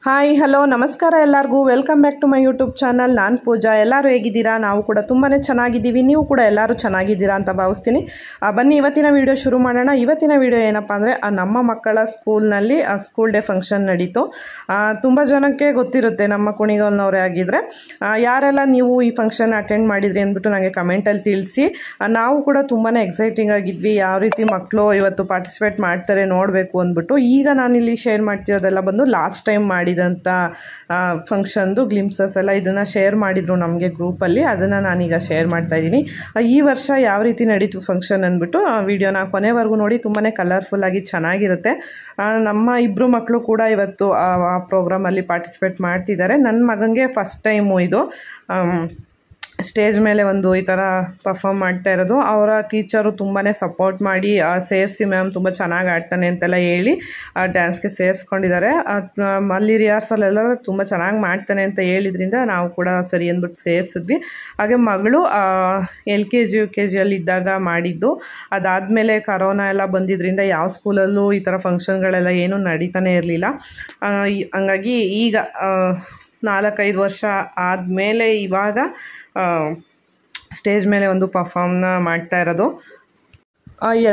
Hi hello ನಮಸ್ಕಾರ ಎಲ್ಲರಿಗೂ welcome back to my YouTube channel. ನಾನು ಪೂಜಾ. ಎಲ್ಲರೂ ಹೇಗಿದ್ದೀರಾ? ನಾವು ಕೂಡ ತುಂಬಾ ಚೆನ್ನಾಗಿದ್ದೀವಿ. ನೀವು ಕೂಡ ಎಲ್ಲರೂ ಚೆನ್ನಾಗಿದ್ದೀರಾ ಅಂತ ಭಾವಿಸ್ತೀನಿ. ಬನ್ನಿ ಇವತ್ತಿನ ವಿಡಿಯೋ ಶುರು ಮಾಡೋಣ. ಇವತ್ತಿನ ವಿಡಿಯೋ ಏನಪ್ಪ ಅಂದರೆ ನಮ್ಮ ಮಕ್ಕಳ ಸ್ಕೂಲ್ನಲ್ಲಿ ಸ್ಕೂಲ್ ಡೇ ಫಂಕ್ಷನ್ ನಡೀತು. ತುಂಬ ಜನಕ್ಕೆ ಗೊತ್ತಿರುತ್ತೆ ನಮ್ಮ ಕುಣಿಗಲ್ನವರೇ ಆಗಿದ್ದರೆ. ಯಾರೆಲ್ಲ ನೀವು ಈ ಫಂಕ್ಷನ್ ಅಟೆಂಡ್ ಮಾಡಿದ್ರಿ ಅಂದ್ಬಿಟ್ಟು ನನಗೆ ಕಮೆಂಟಲ್ಲಿ ತಿಳಿಸಿ. ನಾವು ಕೂಡ ತುಂಬಾ ಎಕ್ಸೈಟಿಂಗ್ ಆಗಿದ್ವಿ, ಯಾವ ರೀತಿ ಮಕ್ಕಳು ಇವತ್ತು ಪಾರ್ಟಿಸಿಪೇಟ್ ಮಾಡ್ತಾರೆ ನೋಡಬೇಕು ಅಂದ್ಬಿಟ್ಟು. ಈಗ ನಾನಿಲ್ಲಿ ಶೇರ್ ಮಾಡ್ತಿರೋದೆಲ್ಲ ಬಂದು ಲಾಸ್ಟ್ ಟೈಮ್ ಮಾಡಿದಂಥ ಫಂಕ್ಷನ್ದು ಗ್ಲಿಮ್ಸಸ್ ಎಲ್ಲ ಇದನ್ನು ಶೇರ್ ಮಾಡಿದರು ನಮಗೆ ಗ್ರೂಪಲ್ಲಿ. ಅದನ್ನು ನಾನೀಗ ಶೇರ್ ಮಾಡ್ತಾಯಿದ್ದೀನಿ. ಈ ವರ್ಷ ಯಾವ ರೀತಿ ನಡೀತು ಫಂಕ್ಷನ್ ಅಂದ್ಬಿಟ್ಟು ವಿಡಿಯೋನ ಕೊನೆವರೆಗೂ ನೋಡಿ. ತುಂಬಾ ಕಲರ್ಫುಲ್ಲಾಗಿ ಚೆನ್ನಾಗಿರುತ್ತೆ. ನಮ್ಮ ಇಬ್ಬರು ಮಕ್ಕಳು ಕೂಡ ಇವತ್ತು ಆ ಪ್ರೋಗ್ರಾಮಲ್ಲಿ ಪಾರ್ಟಿಸಿಪೇಟ್ ಮಾಡ್ತಿದ್ದಾರೆ. ನನ್ನ ಮಗನಿಗೆ ಫಸ್ಟ್ ಟೈಮು ಇದು ಸ್ಟೇಜ್ ಮೇಲೆ ಒಂದು ಈ ಥರ ಪರ್ಫಾರ್ಮ್ ಮಾಡ್ತಾ ಇರೋದು. ಅವರ ಟೀಚರು ತುಂಬಾ ಸಪೋರ್ಟ್ ಮಾಡಿ ಸೇರಿಸಿ ಮ್ಯಾಮ್ ತುಂಬ ಚೆನ್ನಾಗಿ ಆಡ್ತಾನೆ ಅಂತೆಲ್ಲ ಹೇಳಿ ಡ್ಯಾನ್ಸ್ಗೆ ಸೇರಿಸ್ಕೊಂಡಿದ್ದಾರೆ. ಅಲ್ಲಿ ರಿಹರ್ಸಲ್ ಎಲ್ಲ ತುಂಬ ಚೆನ್ನಾಗಿ ಮಾಡ್ತಾನೆ ಅಂತ ಹೇಳಿದ್ರಿಂದ ನಾವು ಕೂಡ ಸರಿ ಅಂದ್ಬಿಟ್ಟು ಸೇರಿಸಿದ್ವಿ. ಹಾಗೆ ಮಗಳು LKG UKGಯಲ್ಲಿದ್ದಾಗ ಮಾಡಿದ್ದು. ಅದಾದಮೇಲೆ ಕರೋನಾ ಎಲ್ಲ ಬಂದಿದ್ದರಿಂದ ಯಾವ ಸ್ಕೂಲಲ್ಲೂ ಈ ಥರ ಫಂಕ್ಷನ್ಗಳೆಲ್ಲ ಏನೂ ನಡೀತಾನೆ ಇರಲಿಲ್ಲ. ಹಂಗಾಗಿ ಈಗ 4-5 ವರ್ಷ ಆದಮೇಲೆ ಇವಾಗ ಸ್ಟೇಜ್ ಮೇಲೆ ಒಂದು ಪರ್ಫಾರ್ಮ್ನ ಮಾಡ್ತಾ ಇರೋದು.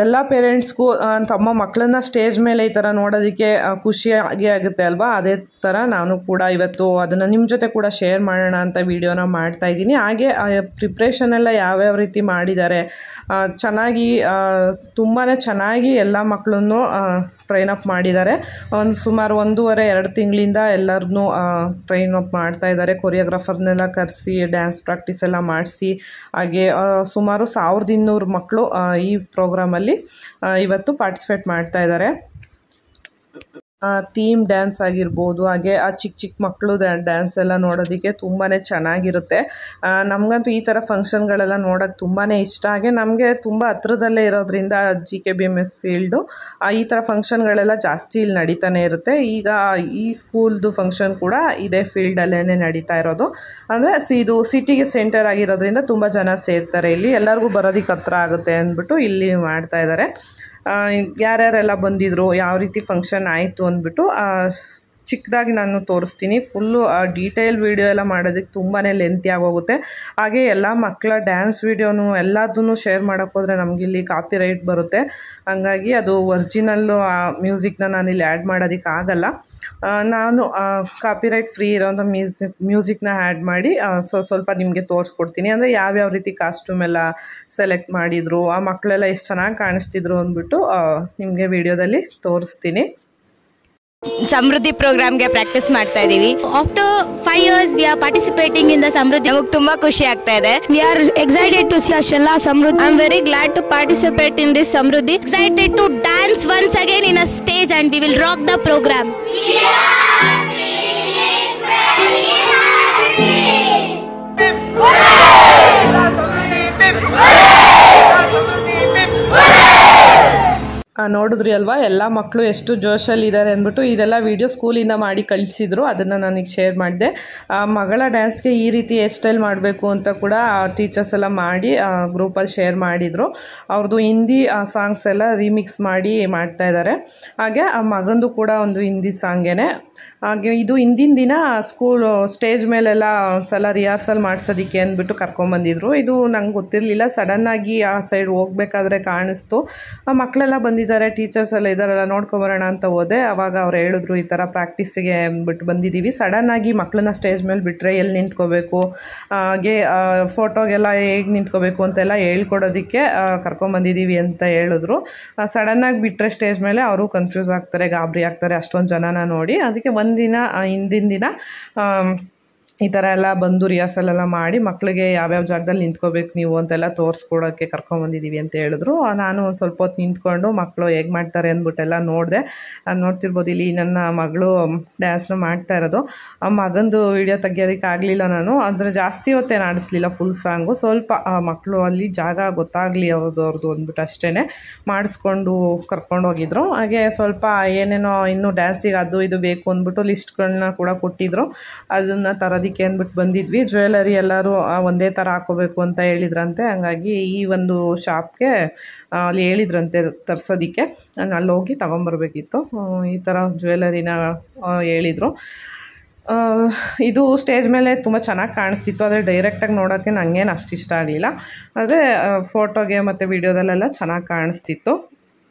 ಎಲ್ಲ ಪೇರೆಂಟ್ಸ್ಗೂ ತಮ್ಮ ಮಕ್ಕಳನ್ನ ಸ್ಟೇಜ್ ಮೇಲೆ ಈ ಥರ ನೋಡೋದಕ್ಕೆ ಖುಷಿಯಾಗಿ ಆಗುತ್ತೆ ಅಲ್ವಾ? ಅದೇ ಥರ ನಾನು ಕೂಡ ಇವತ್ತು ಅದನ್ನು ನಿಮ್ಮ ಜೊತೆ ಕೂಡ ಶೇರ್ ಮಾಡೋಣ ಅಂತ ವಿಡಿಯೋನ ಮಾಡ್ತಾಯಿದ್ದೀನಿ. ಹಾಗೆ ಪ್ರಿಪ್ರೇಷನ್ ಎಲ್ಲ ಯಾವ್ಯಾವ ರೀತಿ ಮಾಡಿದ್ದಾರೆ, ಚೆನ್ನಾಗಿ ತುಂಬಾ ಚೆನ್ನಾಗಿ ಎಲ್ಲ ಮಕ್ಕಳನ್ನು ಟ್ರೈನ್ ಅಪ್ ಮಾಡಿದ್ದಾರೆ. ಸುಮಾರು 1.5-2 ತಿಂಗಳಿಂದ ಎಲ್ಲರನ್ನೂ ಟ್ರೈನ್ ಅಪ್ ಮಾಡ್ತಾಯಿದ್ದಾರೆ. ಕೊರಿಯೋಗ್ರಾಫರ್ನೆಲ್ಲ ಕರೆಸಿ ಡ್ಯಾನ್ಸ್ ಪ್ರಾಕ್ಟೀಸ್ ಎಲ್ಲ ಮಾಡಿಸಿ. ಹಾಗೆ ಸುಮಾರು 1200 ಮಕ್ಕಳು ಈ ಪ್ರೋಗ್ರಾಮಲ್ಲಿ ಇವತ್ತು ಪಾರ್ಟಿಸಿಪೇಟ್ ಮಾಡ್ತಾ ಇದ್ದಾರೆ. ಥೀಮ್ ಡ್ಯಾನ್ಸ್ ಆಗಿರ್ಬೋದು, ಹಾಗೆ ಚಿಕ್ಕ ಚಿಕ್ಕ ಮಕ್ಕಳು ಡ್ಯಾನ್ಸ್ ಎಲ್ಲ ನೋಡೋದಕ್ಕೆ ತುಂಬಾ ಚೆನ್ನಾಗಿರುತ್ತೆ. ನಮಗಂತೂ ಈ ಥರ ಫಂಕ್ಷನ್ಗಳೆಲ್ಲ ನೋಡೋಕ್ಕೆ ತುಂಬಾ ಇಷ್ಟ. ಹಾಗೆ ನಮಗೆ ತುಂಬ ಹತ್ರದಲ್ಲೇ ಇರೋದ್ರಿಂದ GKBMS ಫೀಲ್ಡು ಈ ಥರ ಫಂಕ್ಷನ್ಗಳೆಲ್ಲ ಜಾಸ್ತಿ ಇಲ್ಲಿ ನಡೀತಾನೆ ಇರುತ್ತೆ. ಈಗ ಈ ಸ್ಕೂಲ್ದು ಫಂಕ್ಷನ್ ಕೂಡ ಇದೇ ಫೀಲ್ಡಲ್ಲೇ ನಡೀತಾ ಇರೋದು. ಅಂದರೆ ಇದು ಸಿಟಿಗೆ ಸೆಂಟರ್ ಆಗಿರೋದ್ರಿಂದ ತುಂಬ ಜನ ಸೇರ್ತಾರೆ. ಇಲ್ಲಿ ಎಲ್ಲರಿಗೂ ಬರೋದಕ್ಕೆ ಹತ್ರ ಆಗುತ್ತೆ ಅಂದ್ಬಿಟ್ಟು ಇಲ್ಲಿ ಮಾಡ್ತಾ ಇದ್ದಾರೆ. ಯಾರ್ಯಾರೆಲ್ಲ ಬಂದಿದ್ರು, ಯಾವ ರೀತಿ ಫಂಕ್ಷನ್ ಆಯಿತು ಅಂದ್ಬಿಟ್ಟು ಚಿಕ್ಕದಾಗಿ ನಾನು ತೋರಿಸ್ತೀನಿ. ಫುಲ್ಲು ಡೀಟೇಲ್ ವೀಡಿಯೋ ಎಲ್ಲ ಮಾಡೋದಕ್ಕೆ ತುಂಬಾ ಲೆಂತಿ ಆಗೋಗುತ್ತೆ. ಹಾಗೆ ಎಲ್ಲ ಮಕ್ಕಳ ಡ್ಯಾನ್ಸ್ ವೀಡಿಯೋನು ಎಲ್ಲದನ್ನು ಶೇರ್ ಮಾಡೋಕ್ಕೋದ್ರೆ ನಮಗಿಲ್ಲಿ ಕಾಪಿ ರೈಟ್ ಬರುತ್ತೆ. ಹಾಗಾಗಿ ಅದು ಒರಿಜಿನಲ್ಲು ಮ್ಯೂಸಿಕ್ನ ನಾನಿಲ್ಲಿ ಆ್ಯಡ್ ಮಾಡೋದಕ್ಕಾಗಲ್ಲ. ನಾನು ಕಾಪಿ ರೈಟ್ ಫ್ರೀ ಇರೋಂಥ ಮ್ಯೂಸಿಕ್ನ ಆ್ಯಡ್ ಮಾಡಿ ಸ್ವಲ್ಪ ನಿಮಗೆ ತೋರಿಸ್ಕೊಡ್ತೀನಿ. ಅಂದರೆ ಯಾವ್ಯಾವ ರೀತಿ ಕಾಸ್ಟ್ಯೂಮ್ ಎಲ್ಲ ಸೆಲೆಕ್ಟ್ ಮಾಡಿದರು, ಆ ಮಕ್ಕಳೆಲ್ಲ ಎಷ್ಟು ಚೆನ್ನಾಗಿ ಕಾಣಿಸ್ತಿದ್ರು ಅಂದ್ಬಿಟ್ಟು ನಿಮಗೆ ವಿಡಿಯೋದಲ್ಲಿ ತೋರಿಸ್ತೀನಿ. ಸಮೃದ್ಧಿ ಪ್ರೋಗ್ರಾಮ್ಗೆ ಪ್ರಾಕ್ಟೀಸ್ ಮಾಡ್ತಾ ಇದೀವಿ. After 5 years we are participating in the ಸಮೃದ್ಧಿ. ನಮಗೆ ತುಂಬಾ ಖುಷಿ ಆಗ್ತಾ ಇದೆ. We are excited to see Ashella Samruddhi. I am very glad to participate in this Samruddhi. Excited to dance once again in a stage and we will rock the program. We are feeling very happy. ನೋಡಿದ್ರಿ ಅಲ್ವಾ ಎಲ್ಲ ಮಕ್ಕಳು ಎಷ್ಟು ಜೋಶಲ್ಲಿದ್ದಾರೆ ಅಂದ್ಬಿಟ್ಟು. ಇದೆಲ್ಲ video ಸ್ಕೂಲಿಂದ ಮಾಡಿ ಕಳಿಸಿದ್ರು, ಅದನ್ನು ನನಗೆ ಶೇರ್ ಮಾಡಿದೆ. ಮಗಳ ಡ್ಯಾನ್ಸ್ಗೆ ಈ ರೀತಿ ಹೇರ್ ಸ್ಟೈಲ್ ಮಾಡಬೇಕು ಅಂತ ಕೂಡ ಟೀಚರ್ಸ್ ಎಲ್ಲ ಮಾಡಿ ಗ್ರೂಪಲ್ಲಿ ಶೇರ್ ಮಾಡಿದರು. ಅವ್ರದ್ದು ಹಿಂದಿ ಸಾಂಗ್ಸ್ ಎಲ್ಲ ರೀಮಿಕ್ಸ್ ಮಾಡಿ ಮಾಡ್ತಾಯಿದ್ದಾರೆ. ಹಾಗೆ ಆ ಮಗಂದು ಕೂಡ ಒಂದು ಹಿಂದಿ ಸಾಂಗೇನೆ. ಹಾಗೆ ಇದು ಹಿಂದಿನ ದಿನ ಸ್ಟೇಜ್ ಮೇಲೆಲ್ಲ ಸಲ ರಿಹರ್ಸಲ್ ಮಾಡಿಸೋದಕ್ಕೆ ಅಂದ್ಬಿಟ್ಟು ಕರ್ಕೊಂಬಂದಿದ್ರು. ಇದು ನಂಗೆ ಗೊತ್ತಿರಲಿಲ್ಲ. ಸಡನ್ನಾಗಿ ಆ ಸೈಡ್ ಹೋಗ್ಬೇಕಾದ್ರೆ ಕಾಣಿಸ್ತು. ಮಕ್ಕಳೆಲ್ಲ ಬಂದಿದ್ದಾರೆ, ಟೀಚರ್ಸ್ ಎಲ್ಲ ಇದ್ದಾರಲ್ಲ, ನೋಡ್ಕೊಬರೋಣ ಅಂತ ಹೋದೆ. ಆವಾಗ ಅವ್ರು ಹೇಳಿದ್ರು ಈ ಥರ ಪ್ರಾಕ್ಟೀಸಿಗೆ ಅಂದ್ಬಿಟ್ಟು ಬಂದಿದ್ದೀವಿ. ಸಡನ್ನಾಗಿ ಮಕ್ಕಳನ್ನ ಸ್ಟೇಜ್ ಮೇಲೆ ಬಿಟ್ಟರೆ ಎಲ್ಲಿ ನಿಂತ್ಕೋಬೇಕು, ಹಾಗೆ ಫೋಟೋಗೆಲ್ಲ ಹೇಗೆ ನಿಂತ್ಕೋಬೇಕು ಅಂತೆಲ್ಲ ಹೇಳ್ಕೊಡೋದಕ್ಕೆ ಕರ್ಕೊಂಬಂದಿದ್ದೀವಿ ಅಂತ ಹೇಳಿದ್ರು. ಸಡನ್ನಾಗಿ ಬಿಟ್ಟರೆ ಸ್ಟೇಜ್ ಮೇಲೆ ಅವರು ಕನ್ಫ್ಯೂಸ್ ಆಗ್ತಾರೆ, ಗಾಬರಿ ಆಗ್ತಾರೆ ಅಷ್ಟೊಂದು ಜನನ ನೋಡಿ. ಅದಕ್ಕೆ ಒಂದಿನ ಹಿಂದಿನ ದಿನ ಈ ಥರ ಎಲ್ಲ ಬಂದು ರಿಹರ್ಸಲ್ ಎಲ್ಲ ಮಾಡಿ ಮಕ್ಕಳಿಗೆ ಯಾವ್ಯಾವ ಜಾಗದಲ್ಲಿ ನಿಂತ್ಕೋಬೇಕು ನೀವು ಅಂತೆಲ್ಲ ತೋರಿಸ್ಕೊಡೋಕ್ಕೆ ಕರ್ಕೊಂಬಂದಿದ್ದೀವಿ ಅಂತ ಹೇಳಿದ್ರು. ನಾನು ಒಂದು ಸ್ವಲ್ಪ ಹೊತ್ತು ನಿಂತ್ಕೊಂಡು ಮಕ್ಕಳು ಹೇಗೆ ಮಾಡ್ತಾರೆ ಅಂದ್ಬಿಟ್ಟೆಲ್ಲ ನೋಡಿದೆ. ನೋಡ್ತಿರ್ಬೋದು ಇಲ್ಲಿ ನನ್ನ ಮಗಳು ಡ್ಯಾನ್ಸ್ನ ಮಾಡ್ತಾ ಇರೋದು. ಆ ಮಗಂದು ವಿಡಿಯೋ ತೆಗಿಯೋದಕ್ಕೆ ಆಗಲಿಲ್ಲ ನಾನು. ಅಂದರೆ ಜಾಸ್ತಿ ಹೊತ್ತೇನು ಆಡಿಸ್ಲಿಲ್ಲ, ಫುಲ್ ಸಾಂಗು. ಸ್ವಲ್ಪ ಮಕ್ಕಳು ಅಲ್ಲಿ ಜಾಗ ಗೊತ್ತಾಗಲಿ ಅವ್ರದ್ದು ಅಂದ್ಬಿಟ್ಟು ಅಷ್ಟೇ ಮಾಡಿಸ್ಕೊಂಡು ಕರ್ಕೊಂಡೋಗಿದ್ರು. ಹಾಗೆ ಸ್ವಲ್ಪ ಏನೇನೋ ಇನ್ನೂ ಡ್ಯಾನ್ಸಿಗೆ ಅದು ಇದು ಬೇಕು ಅಂದ್ಬಿಟ್ಟು ಲಿಸ್ಟ್ಗಳನ್ನ ಕೂಡ ಕೊಟ್ಟಿದ್ರು. ಅದನ್ನು ತರೋದಕ್ಕೆ ಅಂದ್ಬಿಟ್ಟು ಬಂದಿದ್ವಿ. ಜ್ಯುವೆಲರಿ ಎಲ್ಲರೂ ಒಂದೇ ಥರ ಹಾಕೋಬೇಕು ಅಂತ ಹೇಳಿದ್ರಂತೆ. ಹಂಗಾಗಿ ಈ ಒಂದು ಶಾಪ್ಗೆ ಅಲ್ಲಿ ಹೇಳಿದ್ರಂತೆ ತರಿಸೋದಕ್ಕೆ. ನಾನು ಅಲ್ಲಿ ಹೋಗಿ ತೊಗೊಂಬರ್ಬೇಕಿತ್ತು. ಈ ಥರ ಜ್ಯುವೆಲರಿನ ಹೇಳಿದರು. ಇದು ಸ್ಟೇಜ್ ಮೇಲೆ ತುಂಬ ಚೆನ್ನಾಗಿ ಕಾಣಿಸ್ತಿತ್ತು, ಆದರೆ ಡೈರೆಕ್ಟಾಗಿ ನೋಡೋಕ್ಕೆ ನನಗೇನು ಅಷ್ಟು ಇಷ್ಟ ಆಗಲಿಲ್ಲ. ಆದರೆ ಫೋಟೋಗೆ ಮತ್ತು ವಿಡಿಯೋದಲ್ಲೆಲ್ಲ ಚೆನ್ನಾಗಿ ಕಾಣಿಸ್ತಿತ್ತು.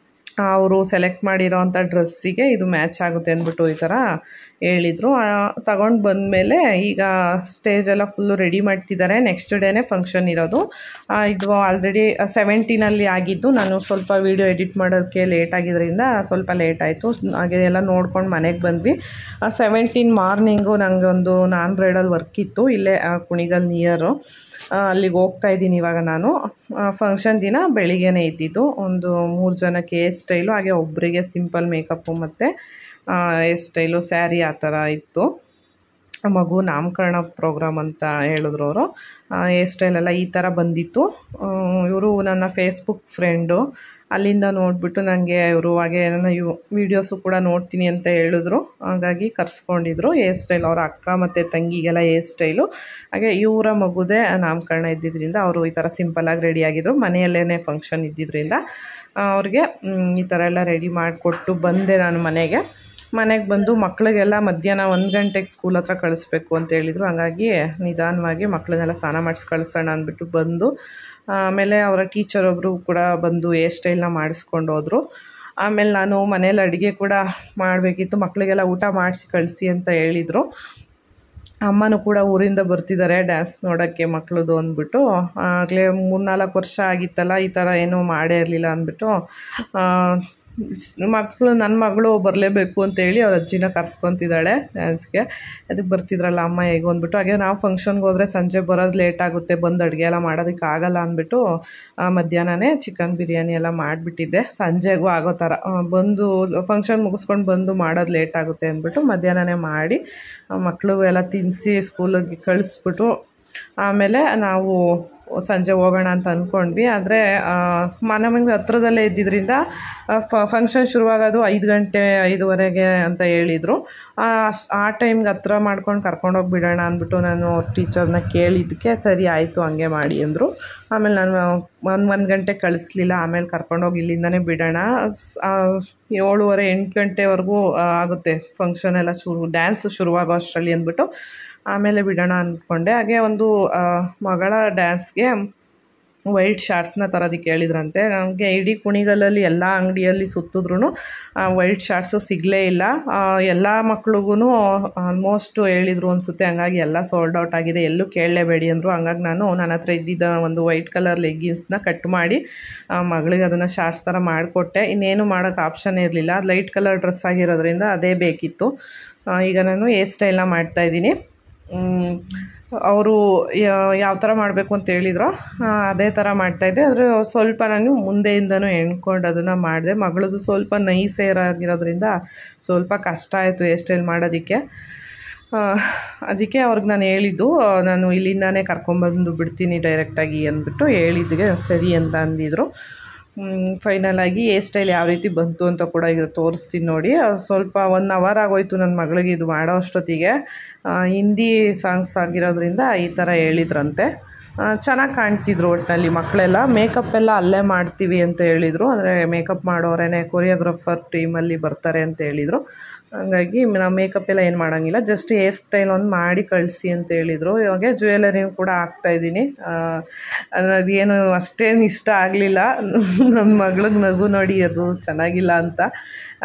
ಅವರು ಸೆಲೆಕ್ಟ್ ಮಾಡಿರೋ ಅಂಥ ಡ್ರೆಸ್ಸಿಗೆ ಇದು ಮ್ಯಾಚ್ ಆಗುತ್ತೆ ಅಂದ್ಬಿಟ್ಟು ಈ ಥರ ಹೇಳಿದರು. ತಗೊಂಡು ಬಂದಮೇಲೆ ಈಗ ಸ್ಟೇಜೆಲ್ಲ ಫುಲ್ಲು ರೆಡಿ ಮಾಡ್ತಿದ್ದಾರೆ. ನೆಕ್ಸ್ಟ್ ಡೇನೇ ಫಂಕ್ಷನ್ ಇರೋದು. ಇದು ಆಲ್ರೆಡಿ 17 ಆಗಿದ್ದು, ನಾನು ಸ್ವಲ್ಪ ವೀಡಿಯೋ ಎಡಿಟ್ ಮಾಡೋದಕ್ಕೆ ಲೇಟ್ ಆಗಿದ್ದರಿಂದ ಸ್ವಲ್ಪ ಲೇಟ್ ಆಯಿತು. ಹಾಗೆ ಎಲ್ಲ ನೋಡ್ಕೊಂಡು ಮನೆಗೆ ಬಂದ್ವಿ. 17 ಮಾರ್ನಿಂಗು ನನಗೊಂದು ನಾನ್ ಬ್ರೈಡಲ್ ವರ್ಕ್ ಇತ್ತು ಇಲ್ಲೇ ಕುಣಿಗಲ್ ನಿಯರು. ಅಲ್ಲಿಗೆ ಹೋಗ್ತಾ ಇದ್ದೀನಿ ಇವಾಗ ನಾನು. ಫಂಕ್ಷನ್ ದಿನ ಬೆಳಿಗ್ಗೆನೇ ಇದ್ದಿದ್ದು. ಒಂದು 3 ಜನಕ್ಕೆ ಹೇರ್ ಸ್ಟೈಲು, ಹಾಗೆ ಒಬ್ಬರಿಗೆ ಸಿಂಪಲ್ ಮೇಕಪ್ಪು ಮತ್ತು ಹೇರ್ ಸ್ಟೈಲು, ಸ್ಯಾರಿ ಆ ಥರ ಇತ್ತು. ಮಗು ನಾಮಕರಣ ಪ್ರೋಗ್ರಾಮ್ ಅಂತ ಹೇಳಿದ್ರು ಅವರು. ಹೇರ್ ಸ್ಟೈಲೆಲ್ಲ ಈ ಥರ ಬಂದಿತ್ತು. ಇವರು ನನ್ನ ಫೇಸ್ಬುಕ್ ಫ್ರೆಂಡು. ಅಲ್ಲಿಂದ ನೋಡಿಬಿಟ್ಟು ನನಗೆ ಇವರು ಹಾಗೆ ನನ್ನ ವೀಡಿಯೋಸು ಕೂಡ ನೋಡ್ತೀನಿ ಅಂತ ಹೇಳಿದ್ರು. ಹಾಗಾಗಿ ಕರೆಸ್ಕೊಂಡಿದ್ರು. ಹೇರ್ ಸ್ಟೈಲ್ ಅವರ ಅಕ್ಕ ಮತ್ತು ತಂಗಿಗೆಲ್ಲ ಹೇರ್ ಸ್ಟೈಲು, ಹಾಗೆ ಇವರ ಮಗುದೇ ನಾಮಕರಣ ಇದ್ದಿದ್ದರಿಂದ ಅವರು ಈ ಥರ ಸಿಂಪಲ್ಲಾಗಿ ರೆಡಿಯಾಗಿದ್ದರು. ಮನೆಯಲ್ಲೇ ಫಂಕ್ಷನ್ ಇದ್ದಿದ್ದರಿಂದ ಅವ್ರಿಗೆ ಈ ಥರ ಎಲ್ಲ ರೆಡಿ ಮಾಡಿಕೊಟ್ಟು ಬಂದೆ ನಾನು ಮನೆಗೆ ಬಂದು ಮಕ್ಕಳಿಗೆಲ್ಲ ಮಧ್ಯಾಹ್ನ 1 ಗಂಟೆಗೆ ಸ್ಕೂಲ್ ಹತ್ರ ಕಳಿಸ್ಬೇಕು ಅಂತ ಹೇಳಿದರು. ಹಾಗಾಗಿ ನಿಧಾನವಾಗಿ ಮಕ್ಕಳನ್ನೆಲ್ಲ ಸ್ನಾನ ಮಾಡಿಸಿ ಕಳಿಸೋಣ ಅಂದ್ಬಿಟ್ಟು ಬಂದು, ಆಮೇಲೆ ಅವರ ಟೀಚರ್ ಒಬ್ಬರು ಕೂಡ ಬಂದು ಹೇರ್ ಸ್ಟೈಲ್ನ ಮಾಡಿಸ್ಕೊಂಡು ಹೋದರು. ಆಮೇಲೆ ನಾನು ಮನೇಲಿ ಅಡುಗೆ ಕೂಡ ಮಾಡಬೇಕಿತ್ತು. ಮಕ್ಕಳಿಗೆಲ್ಲ ಊಟ ಮಾಡಿಸಿ ಕಳಿಸಿ ಅಂತ ಹೇಳಿದರು. ಅಮ್ಮನೂ ಕೂಡ ಊರಿಂದ ಬರ್ತಿದ್ದಾರೆ ಡ್ಯಾನ್ಸ್ ನೋಡೋಕ್ಕೆ ಮಕ್ಕಳದು ಅಂದ್ಬಿಟ್ಟು. ಆಗಲೇ 3-4 ವರ್ಷ ಆಗಿತ್ತಲ್ಲ, ಈ ಥರ ಏನೂ ಮಾಡೇ ಇರಲಿಲ್ಲ ಅಂದ್ಬಿಟ್ಟು ನನ್ನ ಮಗಳು ಬರಲೇಬೇಕು ಅಂತೇಳಿ ಅವ್ರ ಅಜ್ಜಿನ ಕರ್ಸ್ಕೊತಿದ್ದಾಳೆ ಡ್ಯಾನ್ಸ್ಗೆ. ಅದಕ್ಕೆ ಬರ್ತಿದ್ರಲ್ಲ ಅಮ್ಮ ಹೇಗೋ ಅಂದ್ಬಿಟ್ಟು. ಹಾಗೆ ನಾವು ಫಂಕ್ಷನ್ಗೆ ಹೋದರೆ ಸಂಜೆ ಬರೋದು ಲೇಟ್ ಆಗುತ್ತೆ, ಬಂದು ಅಡುಗೆ ಎಲ್ಲ ಮಾಡೋದಕ್ಕೆ ಆಗಲ್ಲ ಅಂದ್ಬಿಟ್ಟು ಮಧ್ಯಾಹ್ನನೇ ಚಿಕನ್ ಬಿರಿಯಾನಿ ಎಲ್ಲ ಮಾಡಿಬಿಟ್ಟಿದ್ದೆ. ಸಂಜೆಗೂ ಆಗೋ ಥರ ಬಂದು ಫಂಕ್ಷನ್ ಮುಗಿಸ್ಕೊಂಡು ಬಂದು ಮಾಡೋದು ಲೇಟ್ ಆಗುತ್ತೆ ಅಂದ್ಬಿಟ್ಟು ಮಧ್ಯಾಹ್ನನೇ ಮಾಡಿ ಮಕ್ಕಳಿಗೂ ಎಲ್ಲ ತಿನ್ನಿಸಿ ಸ್ಕೂಲಿಗೆ ಕಳಿಸ್ಬಿಟ್ಟು ಆಮೇಲೆ ನಾವು ಸಂಜೆ ಹೋಗೋಣ ಅಂತ ಅಂದ್ಕೊಂಡ್ವಿ. ಆದರೆ ಮನೆಗೆ ಹತ್ರದಲ್ಲೇ ಇದ್ದಿದ್ದರಿಂದ ಫಂಕ್ಷನ್ ಶುರುವಾಗೋದು 5 ಗಂಟೆ 5:15 ಅಂತ ಹೇಳಿದರು. ಆ ಟೈಮ್ಗೆ ಹತ್ರ ಮಾಡ್ಕೊಂಡು ಕರ್ಕೊಂಡೋಗಿ ಬಿಡೋಣ ಅಂದ್ಬಿಟ್ಟು ನಾನು ಟೀಚರ್ನ ಕೇಳಿದ್ದಕ್ಕೆ ಸರಿ ಆಯಿತು ಹಂಗೆ ಮಾಡಿ ಅಂದರು. ಆಮೇಲೆ ನಾನು 1 ಗಂಟೆಗೆ ಕಳಿಸ್ಲಿಲ್ಲ. ಆಮೇಲೆ ಕರ್ಕೊಂಡೋಗಿ ಇಲ್ಲಿಂದನೇ ಬಿಡೋಣ. 7:30-8 ಗಂಟೆವರೆಗೂ ಆಗುತ್ತೆ ಫಂಕ್ಷನ್ ಎಲ್ಲ ಡ್ಯಾನ್ಸ್ ಶುರುವಾಗೋ ಅಷ್ಟರಲ್ಲಿ ಅಂದ್ಬಿಟ್ಟು ಆಮೇಲೆ ಬಿಡೋಣ ಅಂದ್ಕೊಂಡೆ. ಹಾಗೆ ಒಂದು ಮಗಳ ಡ್ಯಾನ್ಸ್ಗೆ ವೈಟ್ ಶಾರ್ಟ್ಸ್ನ ತರೋದಕ್ಕೆ ಹೇಳಿದ್ರಂತೆ. ನನಗೆ ಇಡೀ ಕುಣಿಗಲಲ್ಲಿ ಎಲ್ಲ ಅಂಗಡಿಯಲ್ಲಿ ಸುತ್ತಿದ್ರೂ ವೈಟ್ ಶಾರ್ಟ್ಸು ಸಿಗಲೇ ಇಲ್ಲ. ಎಲ್ಲ ಮಕ್ಳಿಗೂ ಆಲ್ಮೋಸ್ಟು ಹೇಳಿದರು ಅನಿಸುತ್ತೆ. ಹಂಗಾಗಿ ಎಲ್ಲ ಸೋಲ್ಡ್ ಔಟ್ ಆಗಿದೆ, ಎಲ್ಲೂ ಕೇಳಲೇಬೇಡಿ ಅಂದರು. ಹಂಗಾಗಿ ನನ್ನ ಹತ್ರ ಇದ್ದಿದ್ದ ಒಂದು ವೈಟ್ ಕಲರ್ ಲೆಗ್ಗಿನ್ಸ್ನ ಕಟ್ ಮಾಡಿ ಮಗಳಿಗೆ ಅದನ್ನು ಶಾರ್ಟ್ಸ್ ಥರ ಮಾಡಿಕೊಟ್ಟೆ. ಇನ್ನೇನು ಮಾಡೋಕ್ಕೆ ಆಪ್ಷನ್ ಇರಲಿಲ್ಲ. ಅದು ಲೈಟ್ ಕಲರ್ ಡ್ರೆಸ್ ಆಗಿರೋದ್ರಿಂದ ಅದೇ ಬೇಕಿತ್ತು. ಈಗ ನಾನು ಹೇರ್ ಸ್ಟೈಲ್ನ ಮಾಡ್ತಾಯಿದ್ದೀನಿ. ಅವರು ಯಾವ ಥರ ಮಾಡಬೇಕು ಅಂತ ಹೇಳಿದ್ರು ಅದೇ ಥರ ಮಾಡ್ತಾಯಿದ್ದೆ. ಆದರೆ ಸ್ವಲ್ಪ ನಾನು ಮುಂದೆಯಿಂದನೂ ಎಣ್ಕೊಂಡು ಅದನ್ನು ಮಾಡಿದೆ. ಮಗಳದು ಸ್ವಲ್ಪ ನೈಸ್ ಹೇರ್ ಆಗಿರೋದ್ರಿಂದ ಸ್ವಲ್ಪ ಕಷ್ಟ ಆಯಿತು ಹೇರ್ ಸ್ಟೈಲ್ ಮಾಡೋದಕ್ಕೆ. ಅದಕ್ಕೆ ಅವ್ರಿಗೆ ನಾನು ಹೇಳಿದ್ದು, ನಾನು ಇಲ್ಲಿಂದಾನೇ ಕರ್ಕೊಂಬಂದು ಬಿಡ್ತೀನಿ ಡೈರೆಕ್ಟಾಗಿ ಅಂದ್ಬಿಟ್ಟು ಹೇಳಿದ್ದಿಗೆ ಸರಿ ಅಂತ ಅಂದಿದ್ರು. ಫೈನಲಾಗಿ ಹೇರ್ ಸ್ಟೈಲ್ ಯಾವ ರೀತಿ ಬಂತು ಅಂತ ಕೂಡ ಈಗ ತೋರಿಸ್ತೀನಿ ನೋಡಿ. ಸ್ವಲ್ಪ 1 ಅವರ್ ಆಗೋಯ್ತು ನನ್ನ ಮಗಳಿಗೆ ಇದು ಮಾಡೋ ಅಷ್ಟೊತ್ತಿಗೆ. ಹಿಂದಿ ಸಾಂಗ್ಸ್ ಆಗಿರೋದ್ರಿಂದ ಈ ಥರ ಹೇಳಿದ್ರಂತೆ. ಚೆನ್ನಾಗಿ ಕಾಣ್ತಿದ್ರು ಒಟ್ಟಿನಲ್ಲಿ ಮಕ್ಕಳೆಲ್ಲ. ಮೇಕಪ್ ಎಲ್ಲ ಅಲ್ಲೇ ಮಾಡ್ತೀವಿ ಅಂತ ಹೇಳಿದರು. ಅಂದರೆ ಮೇಕಪ್ ಮಾಡೋರೇ ಕೊರಿಯೋಗ್ರಾಫರ್ ಟೀಮಲ್ಲಿ ಬರ್ತಾರೆ ಅಂತ ಹೇಳಿದರು. ಹಾಗಾಗಿ ನಾವು ಮೇಕಪ್ ಎಲ್ಲ ಏನು ಮಾಡೋಂಗಿಲ್ಲ, ಜಸ್ಟ್ ಹೇರ್ ಸ್ಟೈಲ್ ಒಂದು ಮಾಡಿ ಕಳಿಸಿ ಅಂತ ಹೇಳಿದರು. ಇವಾಗ ಜ್ಯುವೆಲರಿನೂ ಕೂಡ ಹಾಕ್ತಾಯಿದ್ದೀನಿ. ಅದೇನು ಅಷ್ಟೇನು ಇಷ್ಟ ಆಗಲಿಲ್ಲ ನನ್ನ ಮಗಳಿಗೆ, ನಗು ನೋಡಿ ಅದು ಚೆನ್ನಾಗಿಲ್ಲ ಅಂತ.